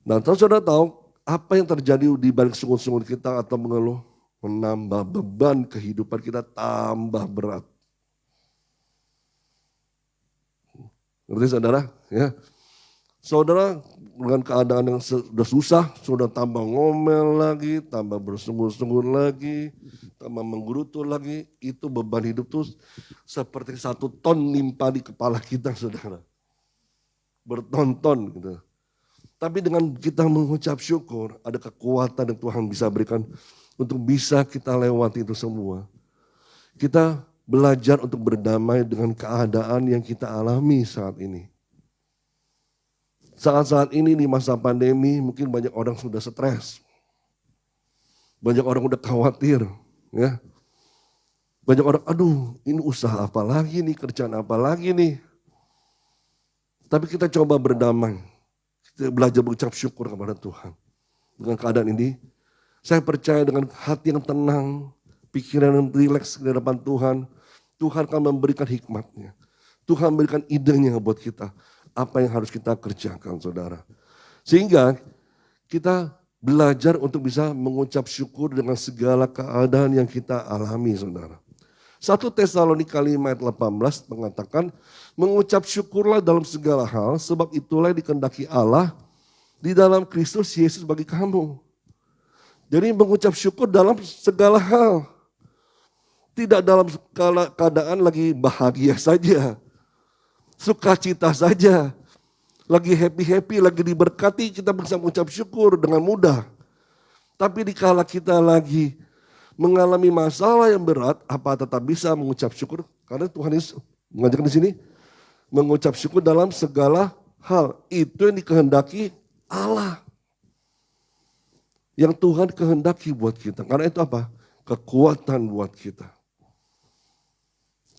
Nah, saudara tahu apa yang terjadi di balik sungut-sungut kita atau mengeluh? Menambah beban kehidupan kita tambah berat. Ngerti saudara? Ya. Saudara dengan keadaan yang sudah susah, sudah tambah ngomel lagi, tambah bersungut-sungut lagi, tambah menggerutu lagi. Itu beban hidup tuh seperti 1 ton nimpa di kepala kita saudara. Berton-ton gitu. Tapi dengan kita mengucap syukur, ada kekuatan yang Tuhan bisa berikan untuk bisa kita lewati itu semua. Kita belajar untuk berdamai dengan keadaan yang kita alami saat ini. Saat-saat ini di masa pandemi mungkin banyak orang sudah stres. Banyak orang udah khawatir. Ya. Banyak orang, aduh ini usaha apa lagi nih, kerjaan apa lagi nih. Tapi kita coba berdamai. Kita belajar mengucap syukur kepada Tuhan. Dengan keadaan ini, saya percaya dengan hati yang tenang, pikiran yang rileks di hadapan Tuhan, Tuhan akan memberikan hikmatnya. Tuhan memberikan idenya buat kita. Apa yang harus kita kerjakan saudara. Sehingga kita belajar untuk bisa mengucap syukur dengan segala keadaan yang kita alami saudara. 1 Tesalonika 5 ayat 18 mengatakan, mengucap syukurlah dalam segala hal, sebab itulah yang dikehendaki Allah di dalam Kristus Yesus bagi kamu. Jadi mengucap syukur dalam segala hal. Tidak dalam keadaan lagi bahagia saja. Sukacita saja. Lagi happy-happy, lagi diberkati, kita bisa mengucap syukur dengan mudah. Tapi dikala kita lagi mengalami masalah yang berat, apa tetap bisa mengucap syukur? Karena Tuhan Yesus mengajarkan di sini, mengucap syukur dalam segala hal. Itu yang dikehendaki Allah. Yang Tuhan kehendaki buat kita. Karena itu apa? Kekuatan buat kita.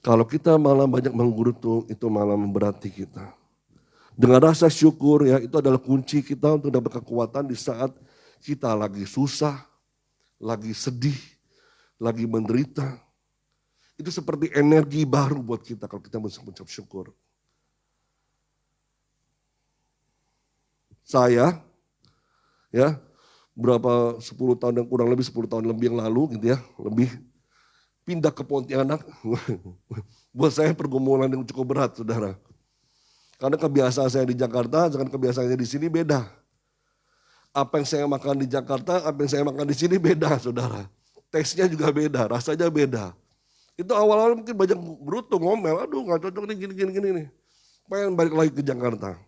Kalau kita malah banyak menggerutu, itu malah memberati kita. Dengan rasa syukur ya, itu adalah kunci kita untuk dapat kekuatan di saat kita lagi susah, lagi sedih, lagi menderita. Itu seperti energi baru buat kita kalau kita mengucap syukur. Saya ya berapa 10 tahun yang kurang lebih 10 tahun lebih yang lalu gitu ya, lebih pindah ke Pontianak. Buat saya pergumulan yang cukup berat, saudara. Karena kebiasaan saya di Jakarta dengan kebiasaannya di sini beda. Apa yang saya makan di Jakarta, apa yang saya makan di sini beda, saudara. Teksnya juga beda, rasanya beda. Itu awal-awal mungkin banyak berutung, ngomel, aduh gak cocok nih gini nih. Pengen balik lagi ke Jakarta.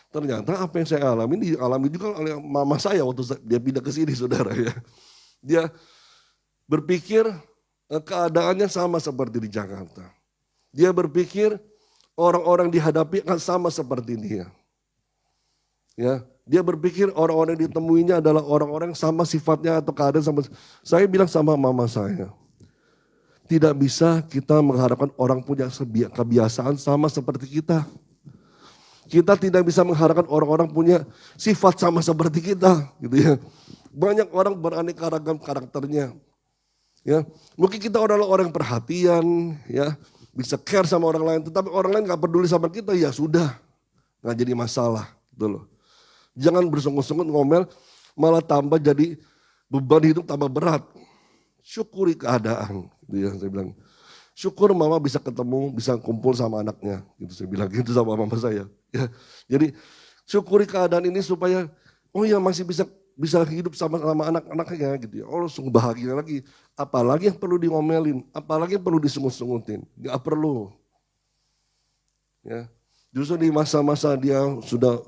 Ternyata apa yang saya alami dialami juga oleh mama saya waktu dia pindah ke sini, saudara ya. Dia berpikir keadaannya sama seperti di Jakarta. Dia berpikir orang-orang dihadapi akan sama seperti dia. Ya, dia berpikir orang-orang yang ditemuinya adalah orang-orang sama sifatnya atau keadaan sama. Saya bilang sama mama saya, tidak bisa kita mengharapkan orang punya kebiasaan sama seperti kita. Kita tidak bisa mengharapkan orang-orang punya sifat sama seperti kita, gitu ya. Banyak orang beraneka ragam karakternya. Ya, mungkin kita adalah orang yang perhatian, ya, bisa care sama orang lain, tetapi orang lain gak peduli sama kita, ya sudah, gak jadi masalah, gitu loh. Jangan bersungut-sungut ngomel, malah tambah jadi beban hidup tambah berat. Syukuri keadaan, gitu ya, saya bilang. Syukur mama bisa ketemu, bisa kumpul sama anaknya, gitu saya bilang gitu sama mama saya. Ya, jadi syukuri keadaan ini supaya, oh ya masih bisa hidup sama anak-anaknya gitu ya. Oh sungguh bahagia lagi. Apalagi yang perlu diomelin, apalagi yang perlu disungut-sungutin. Gak perlu. Ya, justru di masa-masa dia sudah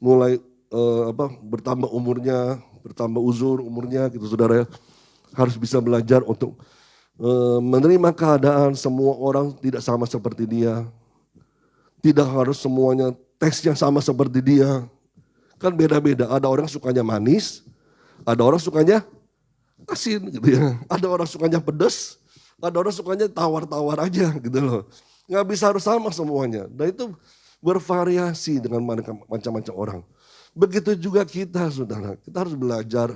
mulai bertambah umurnya, bertambah uzur umurnya gitu saudara ya. Harus bisa belajar untuk menerima keadaan semua orang tidak sama seperti dia. Tidak harus semuanya teksnya sama seperti dia. Kan beda-beda, ada orang sukanya manis, ada orang sukanya asin gitu ya. Ada orang sukanya pedas, ada orang sukanya tawar-tawar aja gitu loh. Nggak bisa harus sama semuanya. Dan itu bervariasi dengan macam-macam orang. Begitu juga kita saudara, kita harus belajar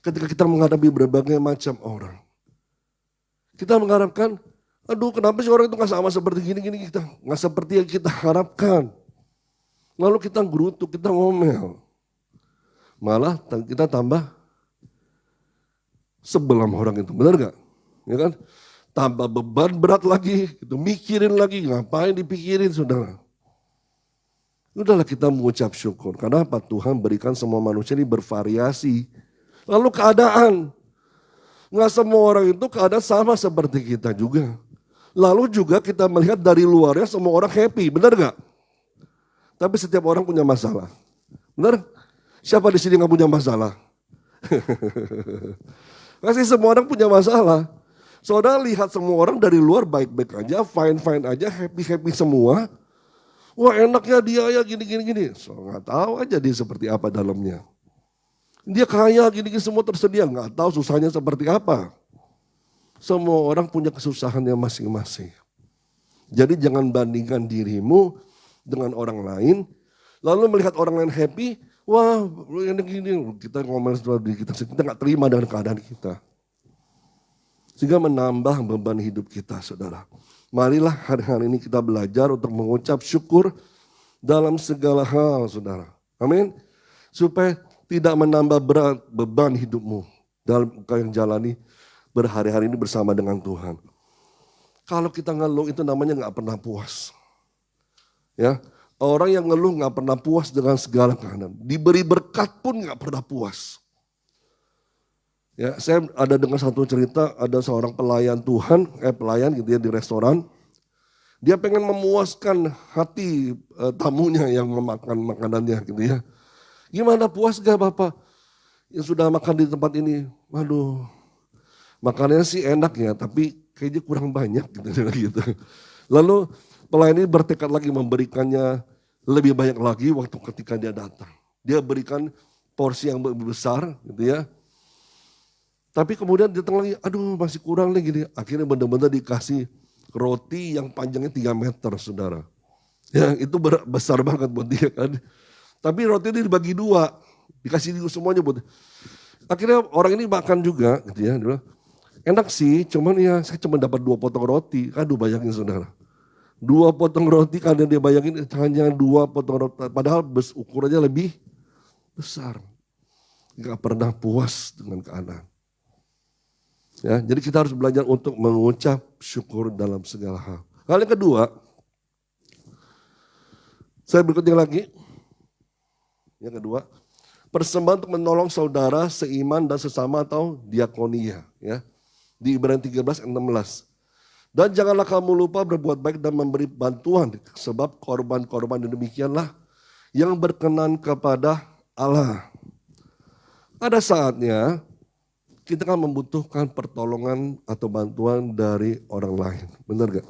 ketika kita menghadapi berbagai macam orang. Kita mengharapkan, aduh kenapa sih orang itu gak sama seperti gini-gini kita. Gak seperti yang kita harapkan. Lalu kita gerutu, kita ngomel. Malah kita tambah sebelah orang itu, benar gak? Ya kan? Tambah beban berat lagi, gitu. Mikirin lagi, ngapain dipikirin saudara. Udahlah kita mengucap syukur. Karena apa? Tuhan berikan semua manusia ini bervariasi. Lalu keadaan. Nggak semua orang itu keadaan sama seperti kita juga. Lalu juga kita melihat dari luarnya semua orang happy, benar gak? Tapi setiap orang punya masalah. Benar? Siapa di sini nggak punya masalah? Pasti semua orang punya masalah. Saudara lihat semua orang dari luar baik-baik aja, fine-fine aja, happy-happy semua. Wah enaknya dia ya gini-gini. So nggak tahu aja dia seperti apa dalamnya. Dia kaya gini-gini semua tersedia, nggak tahu susahnya seperti apa. Semua orang punya kesusahannya masing-masing. Jadi jangan bandingkan dirimu dengan orang lain, lalu melihat orang lain happy, wah ini gini, kita ngomel seperti kita nggak terima dengan keadaan kita. Sehingga menambah beban hidup kita saudara. Marilah hari-hari ini kita belajar untuk mengucap syukur dalam segala hal saudara. Amin. Supaya tidak menambah berat beban hidupmu dalam yang jalani berhari-hari ini bersama dengan Tuhan. Kalau kita ngeluh itu namanya nggak pernah puas. Ya, orang yang ngeluh nggak pernah puas dengan segala keadaan. Diberi berkat pun nggak pernah puas. Ya, saya ada dengar satu cerita, ada seorang pelayan Tuhan, pelayan gitu ya di restoran. Dia pengen memuaskan hati tamunya yang memakan makanannya gitu ya. Gimana puas gak Bapak yang sudah makan di tempat ini? Waduh, makanannya sih enak ya, tapi kayaknya kurang banyak gitu. Lalu pelayan ini bertekad lagi memberikannya lebih banyak lagi waktu ketika dia datang. Dia berikan porsi yang lebih besar gitu ya. Tapi kemudian datang lagi, aduh masih kurang nih gini. Akhirnya benar-benar dikasih roti yang panjangnya 3 meter saudara. Ya, itu besar banget buat dia kan. Tapi roti ini dibagi 2, dikasih semuanya buat. Akhirnya orang ini makan juga gitu ya. Dia bilang, enak sih, cuman ya saya cuma dapat 2 potong roti. Aduh, bayangin saudara. 2 potong roti, kadang dia bayangin hanya 2 potong roti. Padahal ukurannya lebih besar. Gak pernah puas dengan keadaan. Ya, jadi kita harus belajar untuk mengucap syukur dalam segala hal. Hal yang kedua, saya berikutnya lagi. Yang kedua, persembahan untuk menolong saudara seiman dan sesama atau diakonia. Ya. Di Ibrani 13 ayat 16. Dan janganlah kamu lupa berbuat baik dan memberi bantuan. Sebab korban-korban demikianlah yang berkenan kepada Allah. Ada saatnya kita kan membutuhkan pertolongan atau bantuan dari orang lain. Benar gak?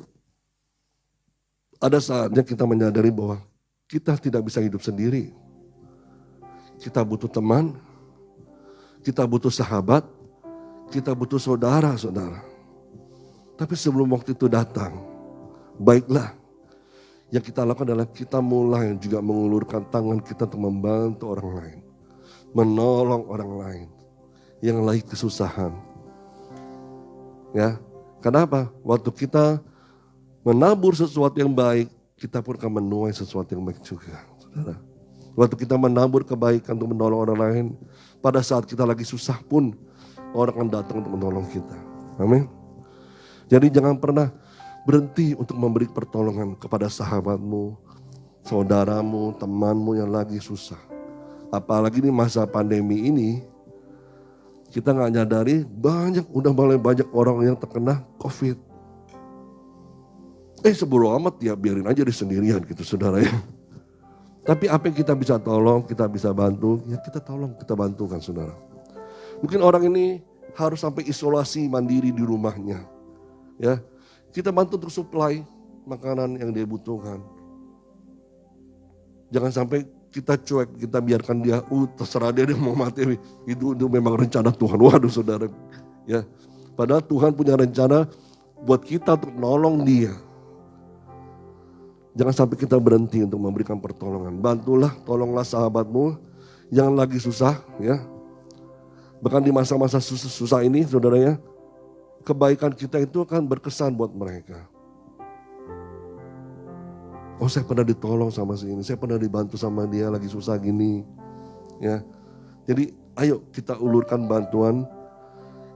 Ada saatnya kita menyadari bahwa kita tidak bisa hidup sendiri. Kita butuh teman, kita butuh sahabat, kita butuh saudara-saudara. Tapi sebelum waktu itu datang, baiklah yang kita lakukan adalah kita mulai juga mengulurkan tangan kita untuk membantu orang lain. Menolong orang lain yang lagi kesusahan. Ya, kenapa? Waktu kita menabur sesuatu yang baik, kita pun akan menuai sesuatu yang baik juga. Saudara. Waktu kita menabur kebaikan untuk menolong orang lain, pada saat kita lagi susah pun, orang akan datang untuk menolong kita. Amin. Jadi jangan pernah berhenti untuk memberi pertolongan kepada sahabatmu, saudaramu, temanmu yang lagi susah. Apalagi di masa pandemi ini, kita gak nyadari udah mulai banyak orang yang terkena COVID. Sebodoh amat ya, biarin aja di sendirian gitu saudara ya. Tapi apa yang kita bisa tolong, kita bisa bantu, ya kita tolong, kita bantukan saudara. Mungkin orang ini harus sampai isolasi mandiri di rumahnya. Ya, kita bantu untuk supply makanan yang dia butuhkan. Jangan sampai kita cuek, kita biarkan dia, terserah dia mau mati. Itu memang rencana Tuhan. Waduh saudara. Ya, padahal Tuhan punya rencana buat kita untuk nolong dia. Jangan sampai kita berhenti untuk memberikan pertolongan. Bantulah, tolonglah sahabatmu yang lagi susah. Ya, bahkan di masa-masa susah ini saudara ya, kebaikan kita itu akan berkesan buat mereka. Oh, saya pernah ditolong sama si ini, saya pernah dibantu sama dia lagi susah gini. Ya, jadi ayo kita ulurkan bantuan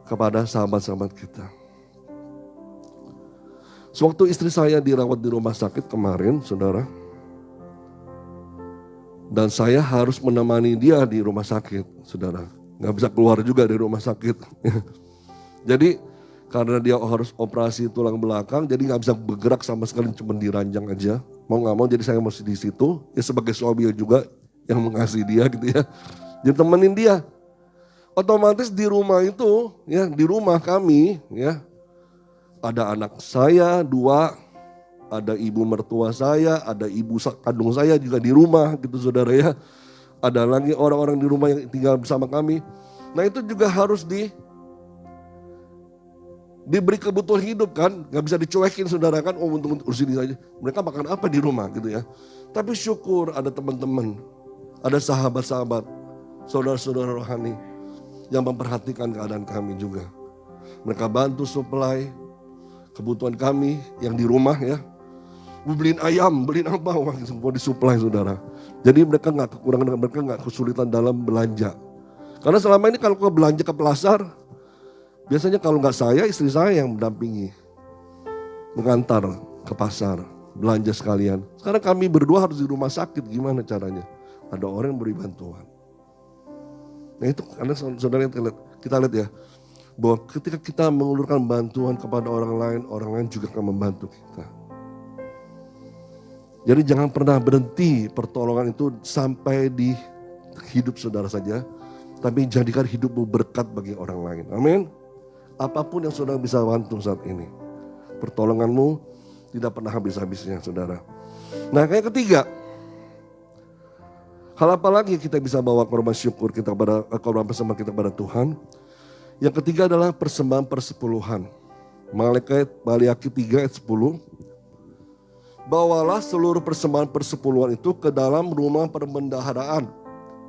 kepada sahabat-sahabat kita. Sewaktu istri saya dirawat di rumah sakit kemarin, saudara, dan saya harus menemani dia di rumah sakit, saudara. Gak bisa keluar juga dari rumah sakit. Jadi karena dia harus operasi tulang belakang, jadi gak bisa bergerak sama sekali, cuma diranjang aja. Mau gak mau, jadi saya masih di situ. Ya sebagai suami juga yang mengasihi dia gitu ya. Jadi temenin dia. Otomatis di rumah itu, ya di rumah kami, ya. Ada anak saya 2, ada ibu mertua saya, ada ibu kandung saya juga di rumah gitu saudara ya. Ada lagi orang-orang di rumah yang tinggal bersama kami. Nah itu juga harus diberi kebutuhan hidup kan. Gak bisa dicuekin saudara kan, untuk urus ini saja. Mereka makan apa di rumah gitu ya. Tapi syukur ada teman-teman, ada sahabat-sahabat, saudara-saudara rohani yang memperhatikan keadaan kami juga. Mereka bantu supply kebutuhan kami yang di rumah ya. Beliin ayam, beliin apa, wah semua disuplai saudara. Jadi mereka gak kekurangan, mereka gak kesulitan dalam belanja. Karena selama ini kalau ke belanja ke pasar, biasanya kalau gak saya, istri saya yang mendampingi. Mengantar ke pasar, belanja sekalian. Sekarang kami berdua harus di rumah sakit, gimana caranya? Ada orang yang beri bantuan. Nah itu karena saudara kita lihat ya, bahwa ketika kita mengulurkan bantuan kepada orang lain juga akan membantu kita. Jadi jangan pernah berhenti pertolongan itu sampai di hidup saudara saja, tapi jadikan hidupmu berkat bagi orang lain. Amin. Apapun yang saudara bisa bantu saat ini, pertolonganmu tidak pernah habis-habisnya saudara. Nah yang ketiga, hal apa lagi kita bisa bawa korban syukur kita kepada korban persembahan kita kepada Tuhan? Yang ketiga adalah persembahan persepuluhan. Maliaki 3 ayat 10. bawalah seluruh persembahan persepuluhan itu ke dalam rumah perbendaharaan,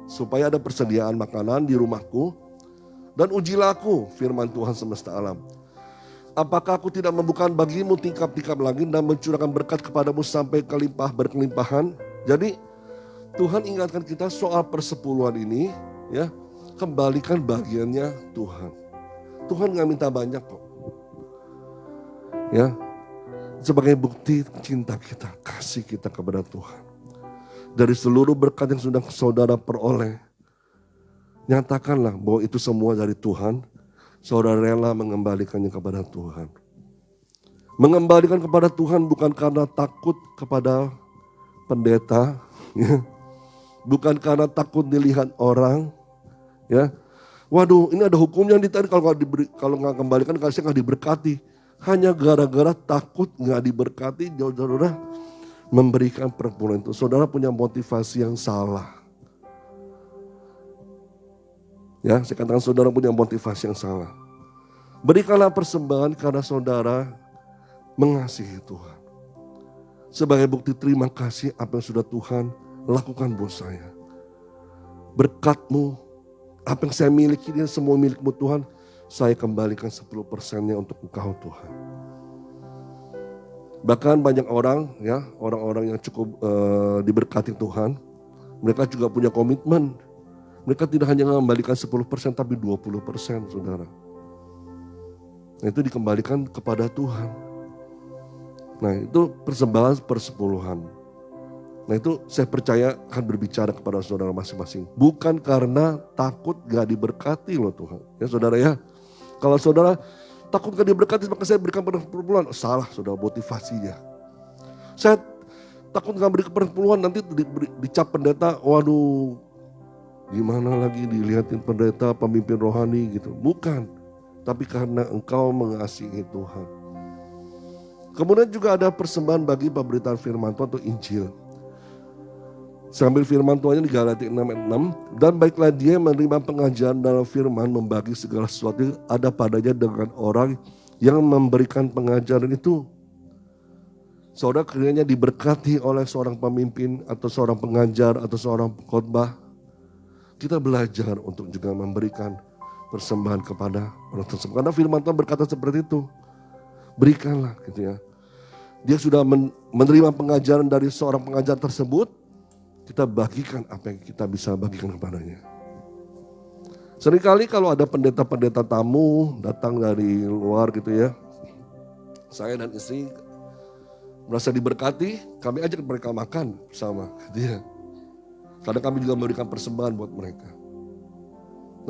supaya ada persediaan makanan di rumahku, dan ujilah aku, firman Tuhan semesta alam. Apakah aku tidak membuka bagimu tingkap-tingkap langit dan mencurahkan berkat kepadamu sampai berkelimpahan? Jadi Tuhan ingatkan kita soal persepuluhan ini, ya, kembalikan bagiannya Tuhan. Tuhan gak minta banyak kok. Ya, sebagai bukti cinta kita, kasih kita kepada Tuhan. Dari seluruh berkat yang sudah saudara peroleh, nyatakanlah bahwa itu semua dari Tuhan. Saudara rela mengembalikannya kepada Tuhan. Mengembalikan kepada Tuhan bukan karena takut kepada pendeta, ya. Bukan karena takut dilihat orang, ya. Waduh, ini ada hukumnya ditanya kalau nggak kembalikan kasih nggak diberkati. Hanya gara-gara takut nggak diberkati, saudara memberikan perpuluhan itu. Saudara punya motivasi yang salah. Ya, saya katakan saudara punya motivasi yang salah. Berikanlah persembahan karena saudara mengasihi Tuhan. Sebagai bukti terima kasih apa yang sudah Tuhan lakukan buat saya. Berkat-Mu, apa yang saya miliki, ini semua milik-Mu Tuhan, saya kembalikan 10%-nya untuk Engkau Tuhan. Bahkan banyak orang, ya, orang-orang yang cukup diberkati Tuhan, mereka juga punya komitmen. Mereka tidak hanya mengembalikan 10% tapi 20%, saudara. Nah, itu dikembalikan kepada Tuhan. Nah, itu persembahan persepuluhan. Nah, itu saya percaya akan berbicara kepada saudara masing-masing. Bukan karena takut gak diberkati loh Tuhan. Ya saudara ya. Kalau saudara takut gak diberkati maka saya berikan perpuluhan. Salah saudara motivasinya. Saya takut gak beri perpuluhan nanti dicap pendeta. Waduh, gimana lagi dilihatin pendeta, pemimpin rohani gitu. Bukan. Tapi karena engkau mengasihi Tuhan. Kemudian juga ada persembahan bagi pemberitaan firman Tuhan atau Injil. Sambil firman Tuhan di Galatia 6:6. Dan baiklah dia menerima pengajaran dalam firman, membagi segala sesuatu yang ada padanya dengan orang yang memberikan pengajaran itu. Saudara kiranya diberkati oleh seorang pemimpin atau seorang pengajar atau seorang khotbah. Kita belajar untuk juga memberikan persembahan kepada orang tersebut. Karena firman Tuhan berkata seperti itu. Berikanlah gitu ya. Dia sudah menerima pengajaran dari seorang pengajar tersebut. Kita bagikan apa yang kita bisa bagikan kepadanya. Seringkali kalau ada pendeta-pendeta tamu datang dari luar gitu ya. Saya dan istri merasa diberkati, kami ajak mereka makan bersama gitu ya. Kadang kami juga memberikan persembahan buat mereka.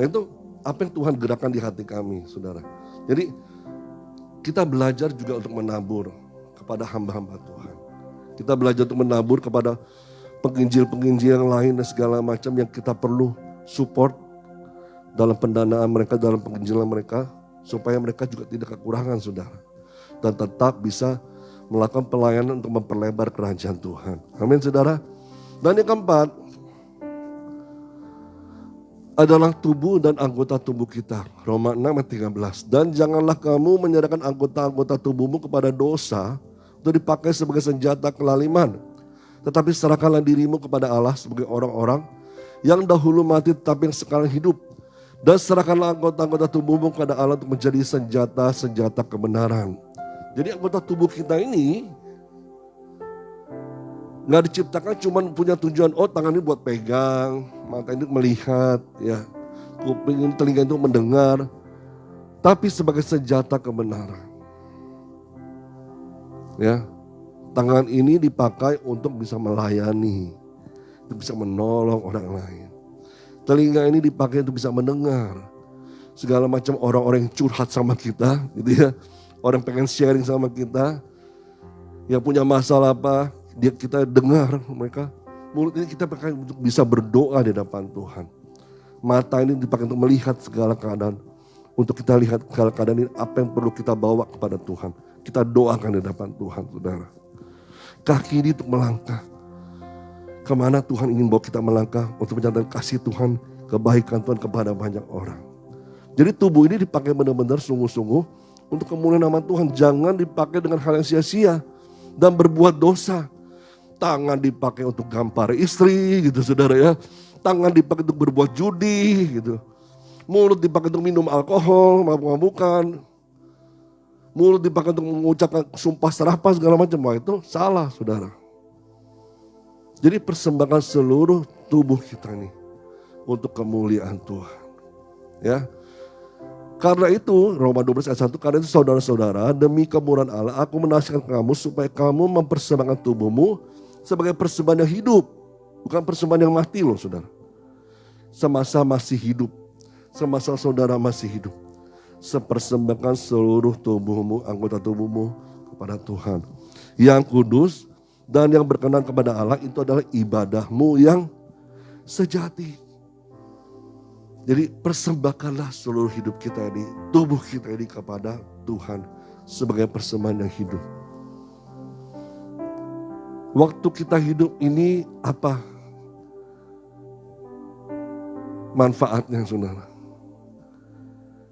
Nah itu apa yang Tuhan gerakkan di hati kami, saudara. Jadi kita belajar juga untuk menabur kepada hamba-hamba Tuhan. Kita belajar untuk menabur kepada penginjil-penginjil yang lain dan segala macam yang kita perlu support dalam pendanaan mereka, dalam penginjilan mereka. Supaya mereka juga tidak kekurangan, saudara. Dan tetap bisa melakukan pelayanan untuk memperlebar kerajaan Tuhan. Amin, saudara. Dan yang keempat adalah tubuh dan anggota tubuh kita. Roma 6:13. Dan janganlah kamu menyerahkan anggota-anggota tubuhmu kepada dosa untuk dipakai sebagai senjata kelaliman. Tetapi serahkanlah dirimu kepada Allah sebagai orang-orang yang dahulu mati tetapi yang sekarang hidup. Dan serahkanlah anggota-anggota tubuhmu kepada Allah untuk menjadi senjata-senjata kebenaran. Jadi anggota tubuh kita ini gak diciptakan cuma punya tujuan, oh tangan ini buat pegang, mata ini melihat, ya, kuping ini, telinga itu mendengar. Tapi sebagai senjata kebenaran. Ya. Tangan ini dipakai untuk bisa melayani, untuk bisa menolong orang lain. Telinga ini dipakai untuk bisa mendengar segala macam orang-orang yang curhat sama kita, gitu ya. Orang pengen sharing sama kita, yang punya masalah apa, kita dengar mereka. Mulut ini kita pakai untuk bisa berdoa di depan Tuhan. Mata ini dipakai untuk melihat segala keadaan, untuk kita lihat segala keadaan ini apa yang perlu kita bawa kepada Tuhan. Kita doakan di depan Tuhan, saudara. Kaki ini untuk melangkah. Kemana Tuhan ingin bawa kita melangkah untuk menyatakan kasih Tuhan, kebaikan Tuhan kepada banyak orang. Jadi tubuh ini dipakai benar-benar sungguh-sungguh untuk kemuliaan nama Tuhan. Jangan dipakai dengan hal yang sia-sia. dan berbuat dosa. Tangan dipakai untuk gampar istri gitu saudara ya. Tangan dipakai untuk berbuat judi gitu. Mulut dipakai untuk minum alkohol, mabuk-mabukan. Mulut dipakai untuk mengucapkan sumpah serapah segala macam. Wah, itu salah saudara. Jadi persembahkan seluruh tubuh kita nih untuk kemuliaan Tuhan. Ya. Karena itu Roma 12 ayat 1, karena itu saudara-saudara, demi kemurahan Allah aku menasihatkan kamu supaya kamu mempersembahkan tubuhmu sebagai persembahan yang hidup. Bukan persembahan yang mati loh saudara. Semasa masih hidup. Semasa saudara masih hidup. Sepersembahkan seluruh tubuhmu, anggota tubuhmu kepada Tuhan. Yang kudus dan yang berkenan kepada Allah itu adalah ibadahmu yang sejati. Jadi persembahkanlah seluruh hidup kita ini, tubuh kita ini kepada Tuhan sebagai persembahan yang hidup. Waktu kita hidup ini apa manfaatnya saudara?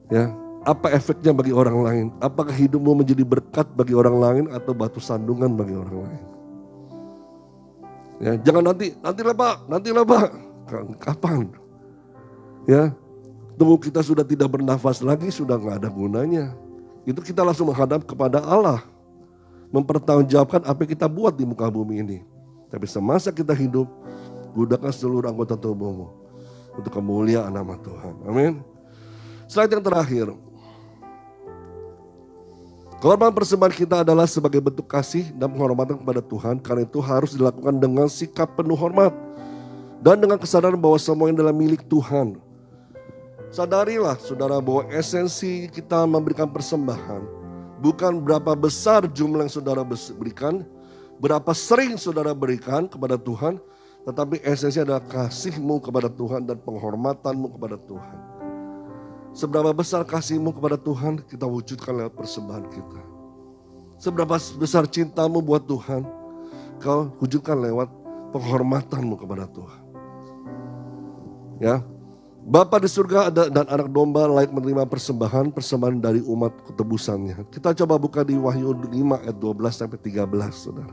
Ya, apa efeknya bagi orang lain? Apakah hidupmu menjadi berkat bagi orang lain atau batu sandungan bagi orang lain? Ya, jangan nanti lah Pak. Kapan? Ya, tunggu kita sudah tidak bernafas lagi, sudah nggak ada gunanya. Itu kita langsung menghadap kepada Allah. Mempertanggungjawabkan apa yang kita buat di muka bumi ini. Tapi semasa kita hidup, gunakan seluruh anggota tubuhmu untuk kemuliaan nama Tuhan. Amin. Slide yang terakhir. Korban persembahan kita adalah sebagai bentuk kasih dan penghormatan kepada Tuhan. Karena itu harus dilakukan dengan sikap penuh hormat. Dan dengan kesadaran bahwa semuanya adalah milik Tuhan. Sadarilah saudara bahwa esensi kita memberikan persembahan bukan berapa besar jumlah yang saudara berikan, berapa sering saudara berikan kepada Tuhan, tetapi esensi adalah kasihmu kepada Tuhan dan penghormatanmu kepada Tuhan. Seberapa besar kasihmu kepada Tuhan kita wujudkan lewat persembahan kita. Seberapa besar cintamu buat Tuhan kau wujudkan lewat penghormatanmu kepada Tuhan. Ya. Bapa di surga dan anak domba layak menerima persembahan dari umat ketebusannya. Kita coba buka di Wahyu 5 ayat 12 sampai 13 saudara.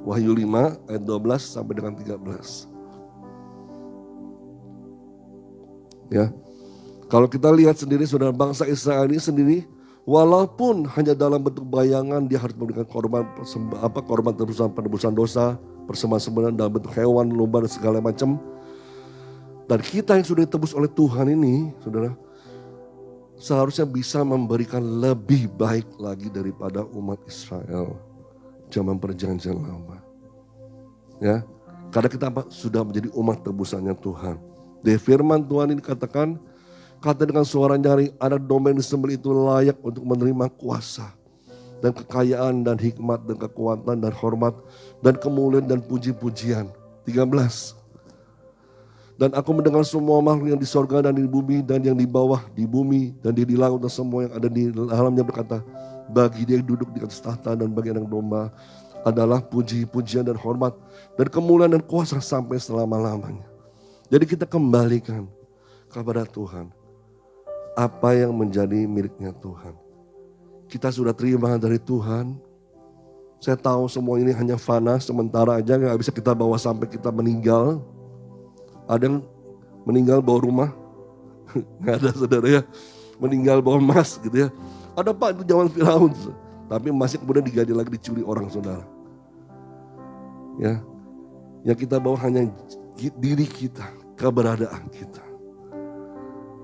Wahyu 5 ayat 12 sampai dengan 13. Ya. Kalau kita lihat sendiri saudara, bangsa Israel ini sendiri walaupun hanya dalam bentuk bayangan dia harus memberikan korban penebusan dosa, persembahan dalam bentuk hewan, domba dan segala macam. Dan kita yang sudah ditebus oleh Tuhan ini, saudara, seharusnya bisa memberikan lebih baik lagi daripada umat Israel zaman perjanjian lama. Ya, karena kita sudah menjadi umat tebusannya Tuhan. Di firman Tuhan ini katakan, kata dengan suara nyaring, anak domba yang disembelih itu layak untuk menerima kuasa dan kekayaan dan hikmat dan kekuatan dan hormat dan kemuliaan dan puji-pujian. 13. Dan aku mendengar semua makhluk yang di sorga dan di bumi dan yang di bawah di bumi dan di laut dan semua yang ada di dalamnya berkata, bagi dia yang duduk di atas tahta dan bagi anak domba adalah puji-pujian dan hormat dan kemuliaan dan kuasa sampai selama-lamanya. Jadi kita kembalikan kepada Tuhan apa yang menjadi miliknya Tuhan. Kita sudah terima dari Tuhan. Saya tahu semua ini hanya fana, sementara aja, gak bisa kita bawa sampai kita meninggal. Ada yang meninggal bawa rumah, gak ada saudara ya. Meninggal bawa emas gitu ya. Ada Pak, itu zaman Firaun. Tapi emasnya kemudian diganti lagi, dicuri orang saudara. Ya, yang kita bawa hanya diri kita, keberadaan kita.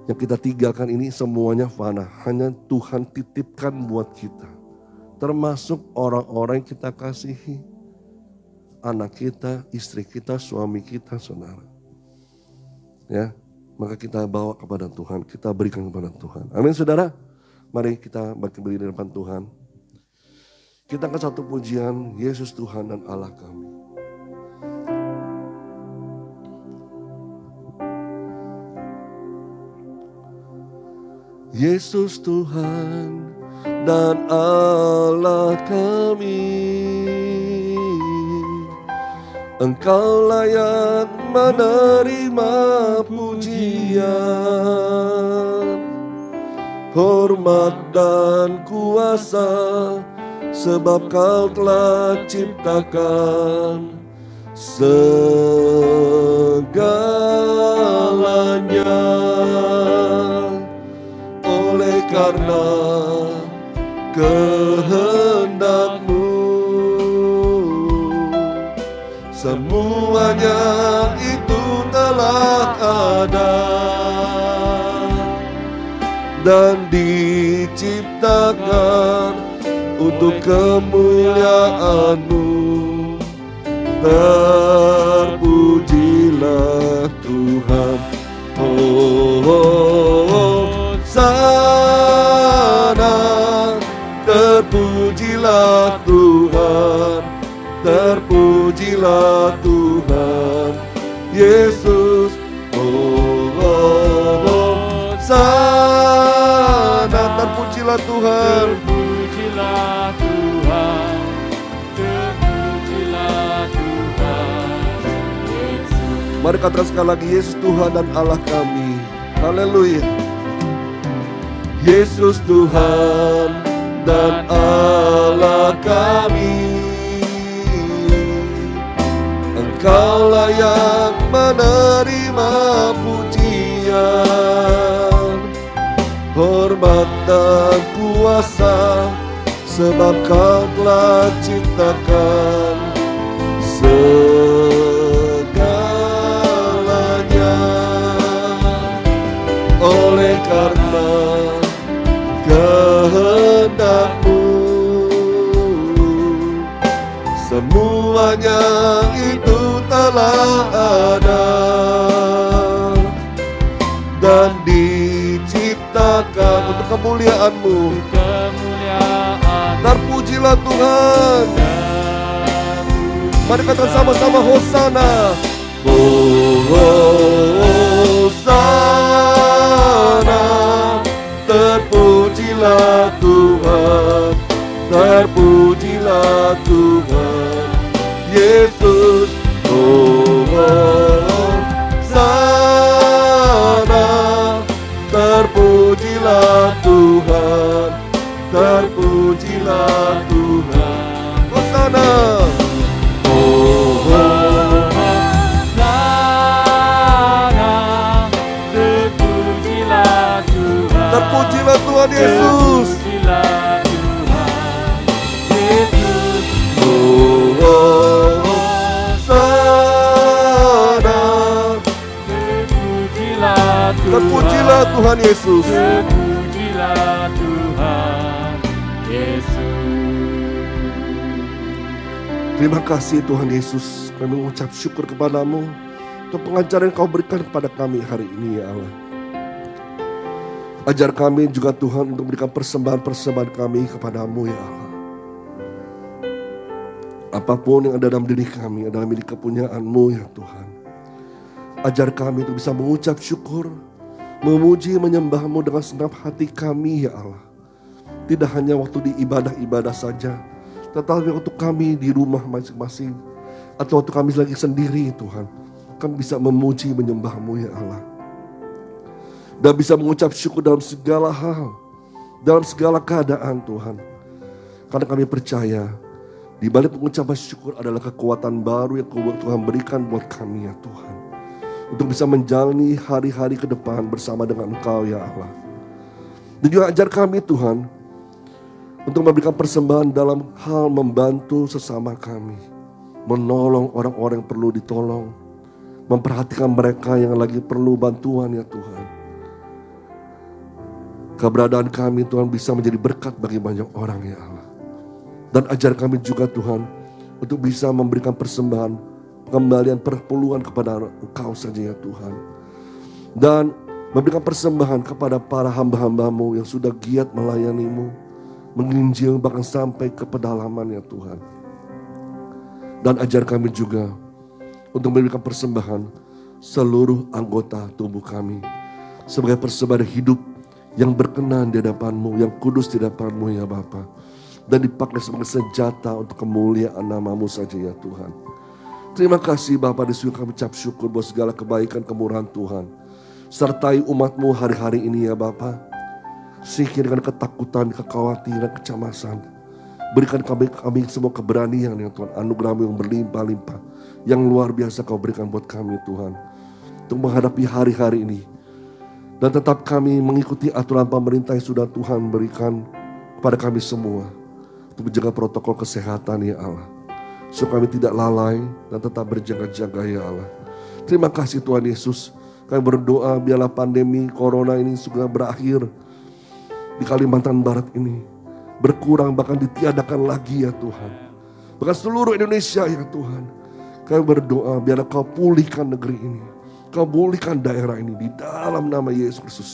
Yang kita tinggalkan ini semuanya fana. Hanya Tuhan titipkan buat kita. Termasuk orang-orang yang kita kasihi. Anak kita, istri kita, suami kita, saudara. Ya, maka kita bawa kepada Tuhan. Kita berikan kepada Tuhan. Amin saudara. Mari kita berdiri di depan Tuhan. Kita akan satu pujian, Yesus Tuhan dan Allah kami. Yesus Tuhan dan Allah kami, Engkau layak menerima pujian, hormat dan kuasa, sebab Kau telah ciptakan segalanya. Oleh karena kehendak-Mu, semuanya itu telah ada dan diciptakan untuk kemuliaan-Mu. Terpujilah Tuhan, Hosana. Terpujilah Tuhan, terpujilah Tuhan Yesus. Hosana. Terpujilah Tuhan, Terpujilah Tuhan, terpujilah Tuhan Yesus. mari katakan sekali lagi, Yesus Tuhan dan Allah kami. Haleluya. Yesus Tuhan dan Allah kami, Engkau layak menerima pujian, hormat dan kuasa, sebab Kau telah ciptakan segalanya. Oleh karena kehendak-Mu, semuanya itu telah ada dan diciptakan untuk kemuliaan-Mu. Terpujilah Tuhan. Mari katakan sama-sama, Hosana. Hosana. Terpujilah Tuhan, terpujilah Tuhan Yesus. Hosana. Terpujilah Tuhan, terpujilah Tuhan. Hosana. Terpujilah Tuhan Yesus. Terpujilah Tuhan Yesus. Hosana. Terpujilah Tuhan Yesus. Terpujilah Tuhan Yesus. Terima kasih Tuhan Yesus. Kami mengucap syukur kepadamu untuk pengajaran yang Kau berikan kepada kami hari ini, ya Allah. Ajar kami juga Tuhan untuk memberikan persembahan-persembahan kami kepadamu, ya Allah. Apapun yang ada dalam diri kami adalah milik kepunyaan-Mu, ya Tuhan. Ajar kami untuk bisa mengucap syukur, memuji, menyembah-Mu dengan senang hati kami, ya Allah. Tidak hanya waktu di ibadah-ibadah saja, tetapi waktu kami di rumah masing-masing, atau waktu kami lagi sendiri, Tuhan, kami bisa memuji, menyembah-Mu, ya Allah. Dan bisa mengucap syukur dalam segala hal, dalam segala keadaan, Tuhan. Karena kami percaya di balik pengucapan syukur adalah kekuatan baru yang Tuhan berikan buat kami, ya Tuhan, untuk bisa menjalani hari-hari ke depan bersama dengan Engkau, ya Allah. Dan juga ajar kami Tuhan untuk memberikan persembahan dalam hal membantu sesama kami, menolong orang-orang yang perlu ditolong, memperhatikan mereka yang lagi perlu bantuan, ya Tuhan. Keberadaan kami Tuhan bisa menjadi berkat bagi banyak orang, ya Allah. Dan ajar kami juga Tuhan untuk bisa memberikan persembahan, pengembalian perpuluhan kepada Engkau saja, ya Tuhan. Dan memberikan persembahan kepada para hamba-hamba-Mu yang sudah giat melayani-Mu, menginjil bahkan sampai ke pedalaman, ya Tuhan. Dan ajar kami juga untuk memberikan persembahan seluruh anggota tubuh kami sebagai persembahan hidup yang berkenan di hadapan-Mu, yang kudus di hadapan-Mu, ya Bapa. Dan dipakai sebagai senjata untuk kemuliaan nama-Mu saja, ya Tuhan. Terima kasih Bapa, di sini kami ucap syukur buat segala kebaikan kemurahan Tuhan. Sertai umat-Mu hari-hari ini, ya Bapa. Singkir dengan ketakutan, kekhawatiran, kecemasan. Berikan kami semua keberanian ya Tuhan. Anugerah-Mu yang berlimpah-limpah. Yang luar biasa Kau berikan buat kami Tuhan. Untuk menghadapi hari-hari ini. Dan tetap kami mengikuti aturan pemerintah yang sudah Tuhan berikan kepada kami semua. Untuk menjaga protokol kesehatan ya Allah. Supaya kami tidak lalai dan tetap berjaga-jaga ya Allah. Terima kasih Tuhan Yesus. Kami berdoa biarlah pandemi corona ini segera berakhir. Di Kalimantan Barat ini. Berkurang bahkan ditiadakan lagi ya Tuhan. Bahkan seluruh Indonesia ya Tuhan. Kami berdoa biarlah Kau pulihkan negeri ini. Kau pulihkan daerah ini di dalam nama Yesus Kristus.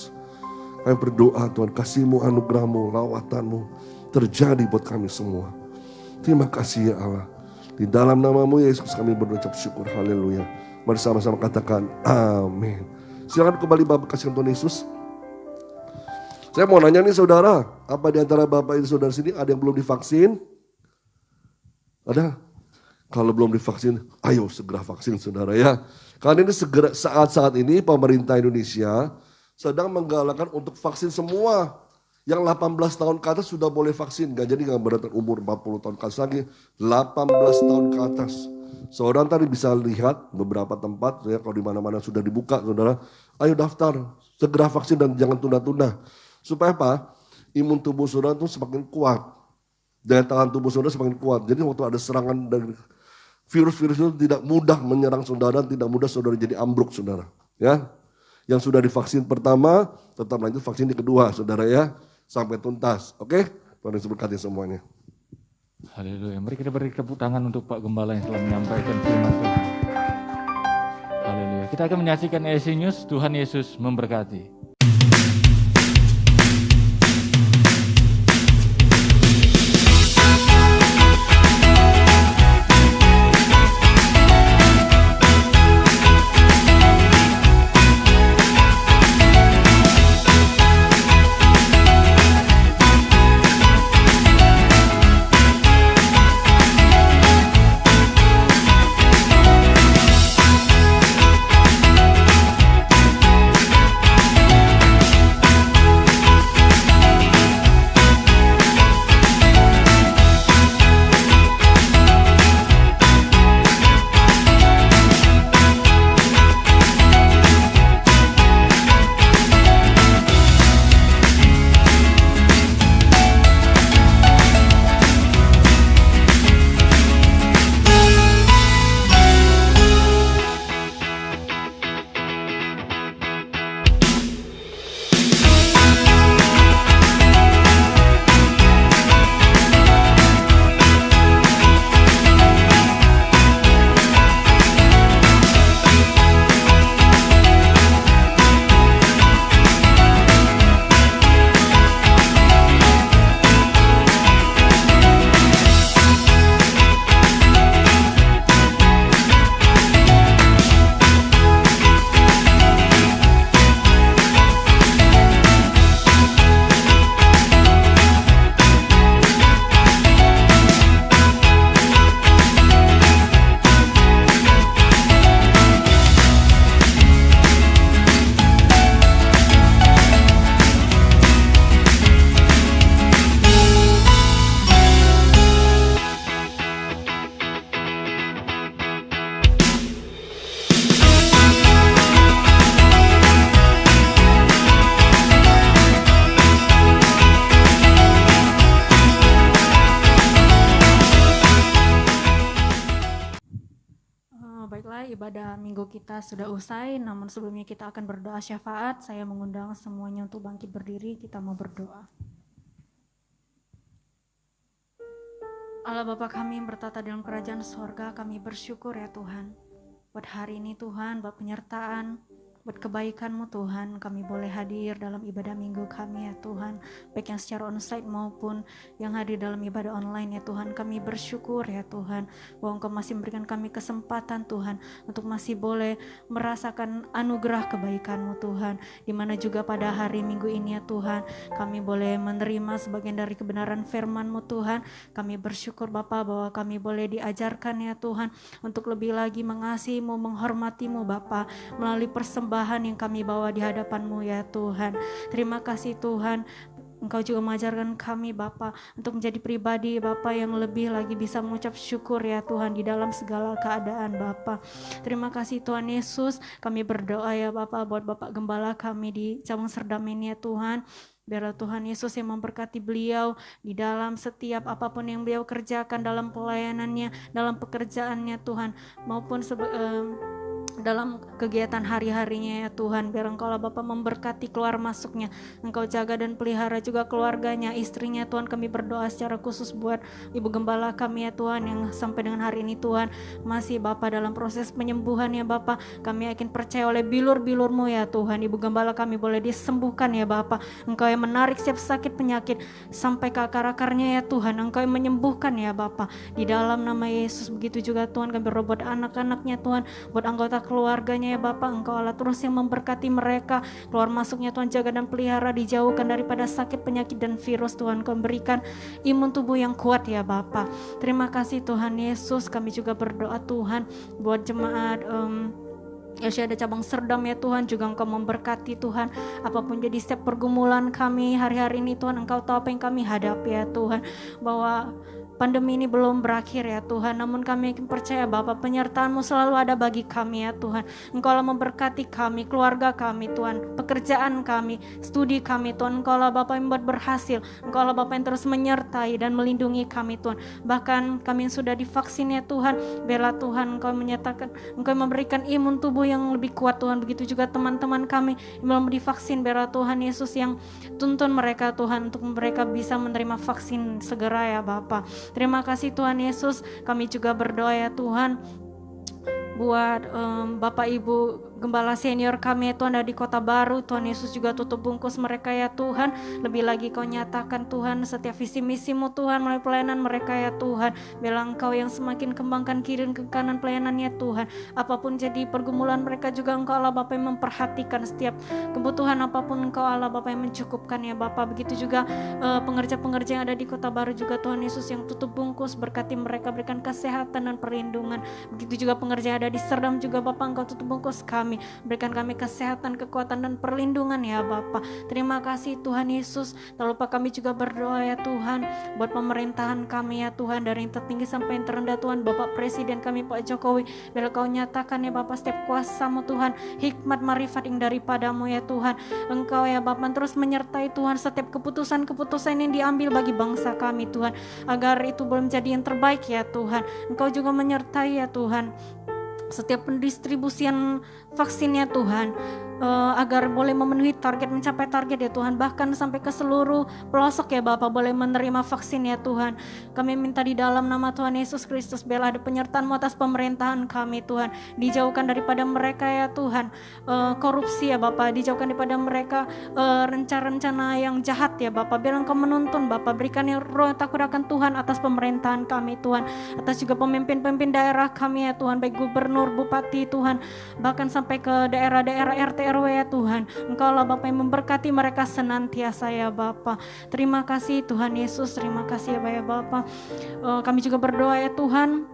Kami berdoa Tuhan, kasih-Mu, anugerah-Mu, lawatan-Mu terjadi buat kami semua. Terima kasih ya Allah. Di dalam nama-Mu Yesus kami berucap syukur. Haleluya. Mari sama-sama katakan amin. Silakan kembali Bapak kasih Tuhan Yesus. Saya mau nanya nih saudara, apa di antara Bapak dan saudara sini ada yang belum divaksin? Ada? Kalau belum divaksin, ayo segera vaksin saudara ya. Karena ini saat ini pemerintah Indonesia sedang menggalakkan untuk vaksin semua. Yang 18 tahun ke atas sudah boleh vaksin. Jadi gak berarti umur 40 tahun ke atas lagi. 18 tahun ke atas. Saudara tadi bisa lihat beberapa tempat ya, kalau di mana-mana sudah dibuka saudara. Ayo daftar, segera vaksin dan jangan tunda-tunda. Supaya apa? Imun tubuh saudara itu semakin kuat. Daya tahan tubuh saudara semakin kuat. Jadi waktu ada serangan dari virus-virus itu tidak mudah menyerang saudara, tidak mudah saudara jadi ambruk saudara. Ya, yang sudah divaksin pertama, tetap lanjut vaksin di kedua saudara ya. Sampai tuntas. Oke? Tuhan Yesus berkati semuanya. Haleluya. Mari kita beri tepuk tangan untuk Pak Gembala yang telah menyampaikan firman Tuhan. Haleluya. Kita akan menyaksikan ESC News. Tuhan Yesus memberkati. Ibadah minggu kita sudah usai, namun sebelumnya kita akan berdoa syafaat. Saya mengundang semuanya untuk bangkit berdiri, kita mau berdoa. Allah Bapa kami yang bertata dalam kerajaan sorga, kami bersyukur ya Tuhan. Buat hari ini Tuhan, buat penyertaan, buat kebaikan-Mu Tuhan, kami boleh hadir dalam ibadah minggu kami ya Tuhan, baik yang secara onsite maupun yang hadir dalam ibadah online ya Tuhan. Kami bersyukur ya Tuhan, bahwa Engkau masih memberikan kami kesempatan Tuhan, untuk masih boleh merasakan anugerah kebaikan-Mu Tuhan, dimana juga pada hari minggu ini ya Tuhan, kami boleh menerima sebagian dari kebenaran firman-Mu Tuhan. Kami bersyukur Bapa bahwa kami boleh diajarkan ya Tuhan, untuk lebih lagi mengasihi-Mu, menghormati-Mu Bapa, melalui persembahan yang kami bawa di hadapan-Mu ya Tuhan. Terima kasih Tuhan, Engkau juga mengajarkan kami Bapa untuk menjadi pribadi Bapa yang lebih lagi bisa mengucap syukur ya Tuhan di dalam segala keadaan Bapa. Terima kasih Tuhan Yesus, kami berdoa ya Bapa buat Bapak Gembala kami di Cabang Serdam ini ya Tuhan. Biarlah Tuhan Yesus yang memberkati beliau di dalam setiap apapun yang beliau kerjakan dalam pelayanannya, dalam pekerjaannya Tuhan, maupun dalam kegiatan hari-harinya ya Tuhan. Biar Engkau lah Bapa memberkati keluar masuknya, Engkau jaga dan pelihara juga keluarganya, istrinya Tuhan. Kami berdoa secara khusus buat Ibu Gembala kami ya Tuhan, yang sampai dengan hari ini Tuhan masih Bapa dalam proses penyembuhan ya Bapa. Kami yakin percaya oleh bilur-bilur-Mu ya Tuhan, Ibu Gembala kami boleh disembuhkan ya Bapa. Engkau yang menarik setiap sakit penyakit sampai ke akar-akarnya ya Tuhan. Engkau yang menyembuhkan ya Bapa, di dalam nama Yesus. Begitu juga Tuhan kami berdoa buat anak-anaknya Tuhan, buat anggota keluarganya ya Bapa. Engkau Allah terus yang memberkati mereka, keluar masuknya Tuhan jaga dan pelihara, dijauhkan daripada sakit penyakit dan virus Tuhan. Kau berikan imun tubuh yang kuat ya Bapa. Terima kasih Tuhan Yesus. Kami juga berdoa Tuhan buat jemaat ada cabang Serdam ya Tuhan, juga Engkau memberkati Tuhan, apapun jadi setiap pergumulan kami hari-hari ini Tuhan. Engkau tahu apa yang kami hadapi ya Tuhan, bahwa pandemi ini belum berakhir ya Tuhan, namun kami percaya Bapa penyertaan-Mu selalu ada bagi kami ya Tuhan. Engkau lah memberkati kami, keluarga kami Tuhan, pekerjaan kami, studi kami Tuhan. Engkau lah Bapa yang membuat berhasil, Engkau lah Bapa yang terus menyertai dan melindungi kami Tuhan. Bahkan kami yang sudah divaksin ya Tuhan, biarlah Tuhan Engkau menyatakan, Engkau memberikan imun tubuh yang lebih kuat Tuhan. Begitu juga teman-teman kami yang belum divaksin, biarlah Tuhan Yesus yang tuntun mereka Tuhan, untuk mereka bisa menerima vaksin segera ya Bapa. Terima kasih Tuhan Yesus. Kami juga berdoa ya Tuhan buat Bapak Ibu Gembala senior kami ya Tuhan ada di Kota Baru. Tuhan Yesus juga tutup bungkus mereka ya Tuhan. Lebih lagi Kau nyatakan Tuhan setiap visi misi-Mu Tuhan melalui pelayanan mereka ya Tuhan. Biarlah Engkau yang semakin kembangkan kiri dan ke kanan pelayanannya Tuhan. Apapun jadi pergumulan mereka juga Engkau Allah Bapa yang memperhatikan setiap kebutuhan apapun. Engkau Allah Bapa yang mencukupkan ya Bapa. Begitu juga pengerja-pengerja yang ada di Kota Baru juga Tuhan Yesus yang tutup bungkus, berkati mereka, berikan kesehatan dan perlindungan. Begitu juga pengerja yang ada di Serdam juga Bapa, Engkau tutup bungkus kami, berikan kami kesehatan, kekuatan dan perlindungan ya Bapa. Terima kasih Tuhan Yesus. Tak lupa kami juga berdoa ya Tuhan buat pemerintahan kami ya Tuhan, dari yang tertinggi sampai yang terendah Tuhan. Bapak Presiden kami Pak Jokowi, biar Kau nyatakan ya Bapa setiap kuasa-Mu Tuhan, hikmat marifat yang daripada-Mu ya Tuhan. Engkau ya Bapa terus menyertai Tuhan setiap keputusan-keputusan yang diambil bagi bangsa kami Tuhan, agar itu belum jadi yang terbaik ya Tuhan. Engkau juga menyertai ya Tuhan setiap pendistribusian vaksinnya Tuhan, agar boleh memenuhi target, mencapai target ya Tuhan, bahkan sampai ke seluruh pelosok ya Bapa boleh menerima vaksin ya Tuhan. Kami minta di dalam nama Tuhan Yesus Kristus, biarlah ada penyertaan-Mu atas pemerintahan kami Tuhan, dijauhkan daripada mereka ya Tuhan korupsi ya Bapa, dijauhkan daripada mereka rencana-rencana yang jahat ya Bapa. Biar Engkau menuntun Bapa, berikan roh takut akan Tuhan atas pemerintahan kami Tuhan, atas juga pemimpin-pemimpin daerah kami ya Tuhan, baik gubernur, bupati Tuhan, bahkan sampai ke daerah-daerah RT RW ya Tuhan. Engkau lah Bapa yang memberkati mereka senantiasa ya Bapa. Terima kasih Tuhan Yesus, terima kasih ya Bapa. Kami juga berdoa ya Tuhan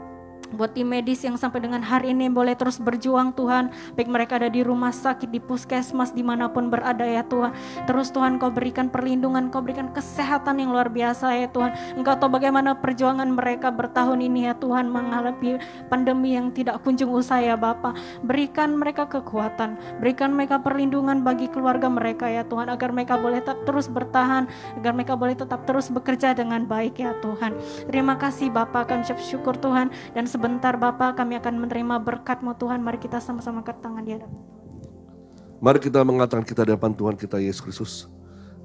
buat tim medis yang sampai dengan hari ini boleh terus berjuang Tuhan, baik mereka ada di rumah sakit, di puskesmas, dimanapun berada ya Tuhan. Terus Tuhan Kau berikan perlindungan, Kau berikan kesehatan yang luar biasa ya Tuhan. Engkau tahu bagaimana perjuangan mereka bertahun ini ya Tuhan, menghadapi pandemi yang tidak kunjung usai ya Bapa. Berikan mereka kekuatan, berikan mereka perlindungan bagi keluarga mereka ya Tuhan, agar mereka boleh tetap terus bertahan, agar mereka boleh tetap terus bekerja dengan baik ya Tuhan. Terima kasih Bapa, kami ucap syukur Tuhan, dan sebentar Bapa kami akan menerima berkat-Mu Tuhan. Mari kita sama-sama angkat tangan di hadapan. Mari kita mengatakan kita di hadapan Tuhan kita Yesus Kristus.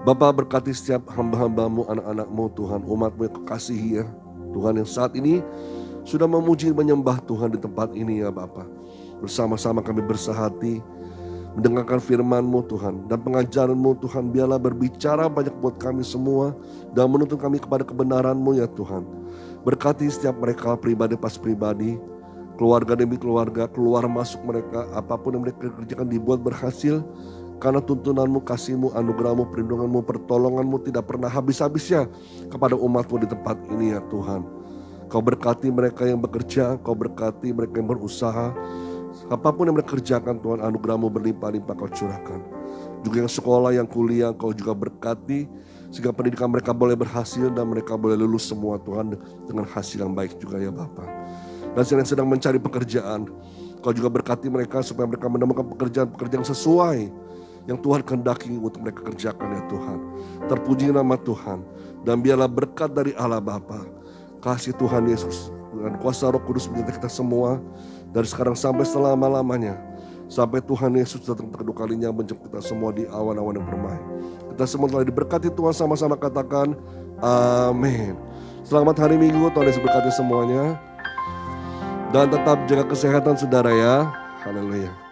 Bapa berkati setiap hamba-hamba-Mu, anak-anak-Mu Tuhan, umat-Mu yang kekasihi ya Tuhan, yang saat ini sudah memuji menyembah Tuhan di tempat ini ya Bapa. Bersama-sama kami bersahati mendengarkan firman-Mu Tuhan, dan pengajaran-Mu Tuhan biarlah berbicara banyak buat kami semua dan menuntun kami kepada kebenaran-Mu ya Tuhan. Berkati setiap mereka pribadi pas pribadi, keluarga demi keluarga, keluar masuk mereka, apapun yang mereka kerjakan dibuat berhasil, karena tuntunan-Mu, kasih-Mu, anugerah-Mu, perlindungan-Mu, pertolongan-Mu tidak pernah habis-habisnya kepada umat-Mu di tempat ini ya Tuhan. Kau berkati mereka yang bekerja, Kau berkati mereka yang berusaha, apapun yang mereka kerjakan Tuhan, anugerah-Mu berlimpah-limpah Kau curahkan. Juga yang sekolah, yang kuliah, Kau juga berkati Sehingga pendidikan mereka boleh berhasil dan mereka boleh lulus semua Tuhan dengan hasil yang baik juga ya Bapa. Dan yang sedang mencari pekerjaan, Kau juga berkati mereka supaya mereka menemukan pekerjaan-pekerjaan sesuai yang Tuhan kehendaki untuk mereka kerjakan ya Tuhan. Terpuji nama Tuhan. Dan biarlah berkat dari Allah Bapa, kasih Tuhan Yesus dengan kuasa Roh Kudus menyertai kita semua dari sekarang sampai selama-lamanya. Sampai Tuhan Yesus datang kedua kalinya menjemput kita semua di awan-awan yang permai. Kita semua telah diberkati Tuhan, sama-sama katakan amin. Selamat hari Minggu, Tuhan Yesus berkati semuanya. Dan tetap jaga kesehatan saudara ya. Haleluya.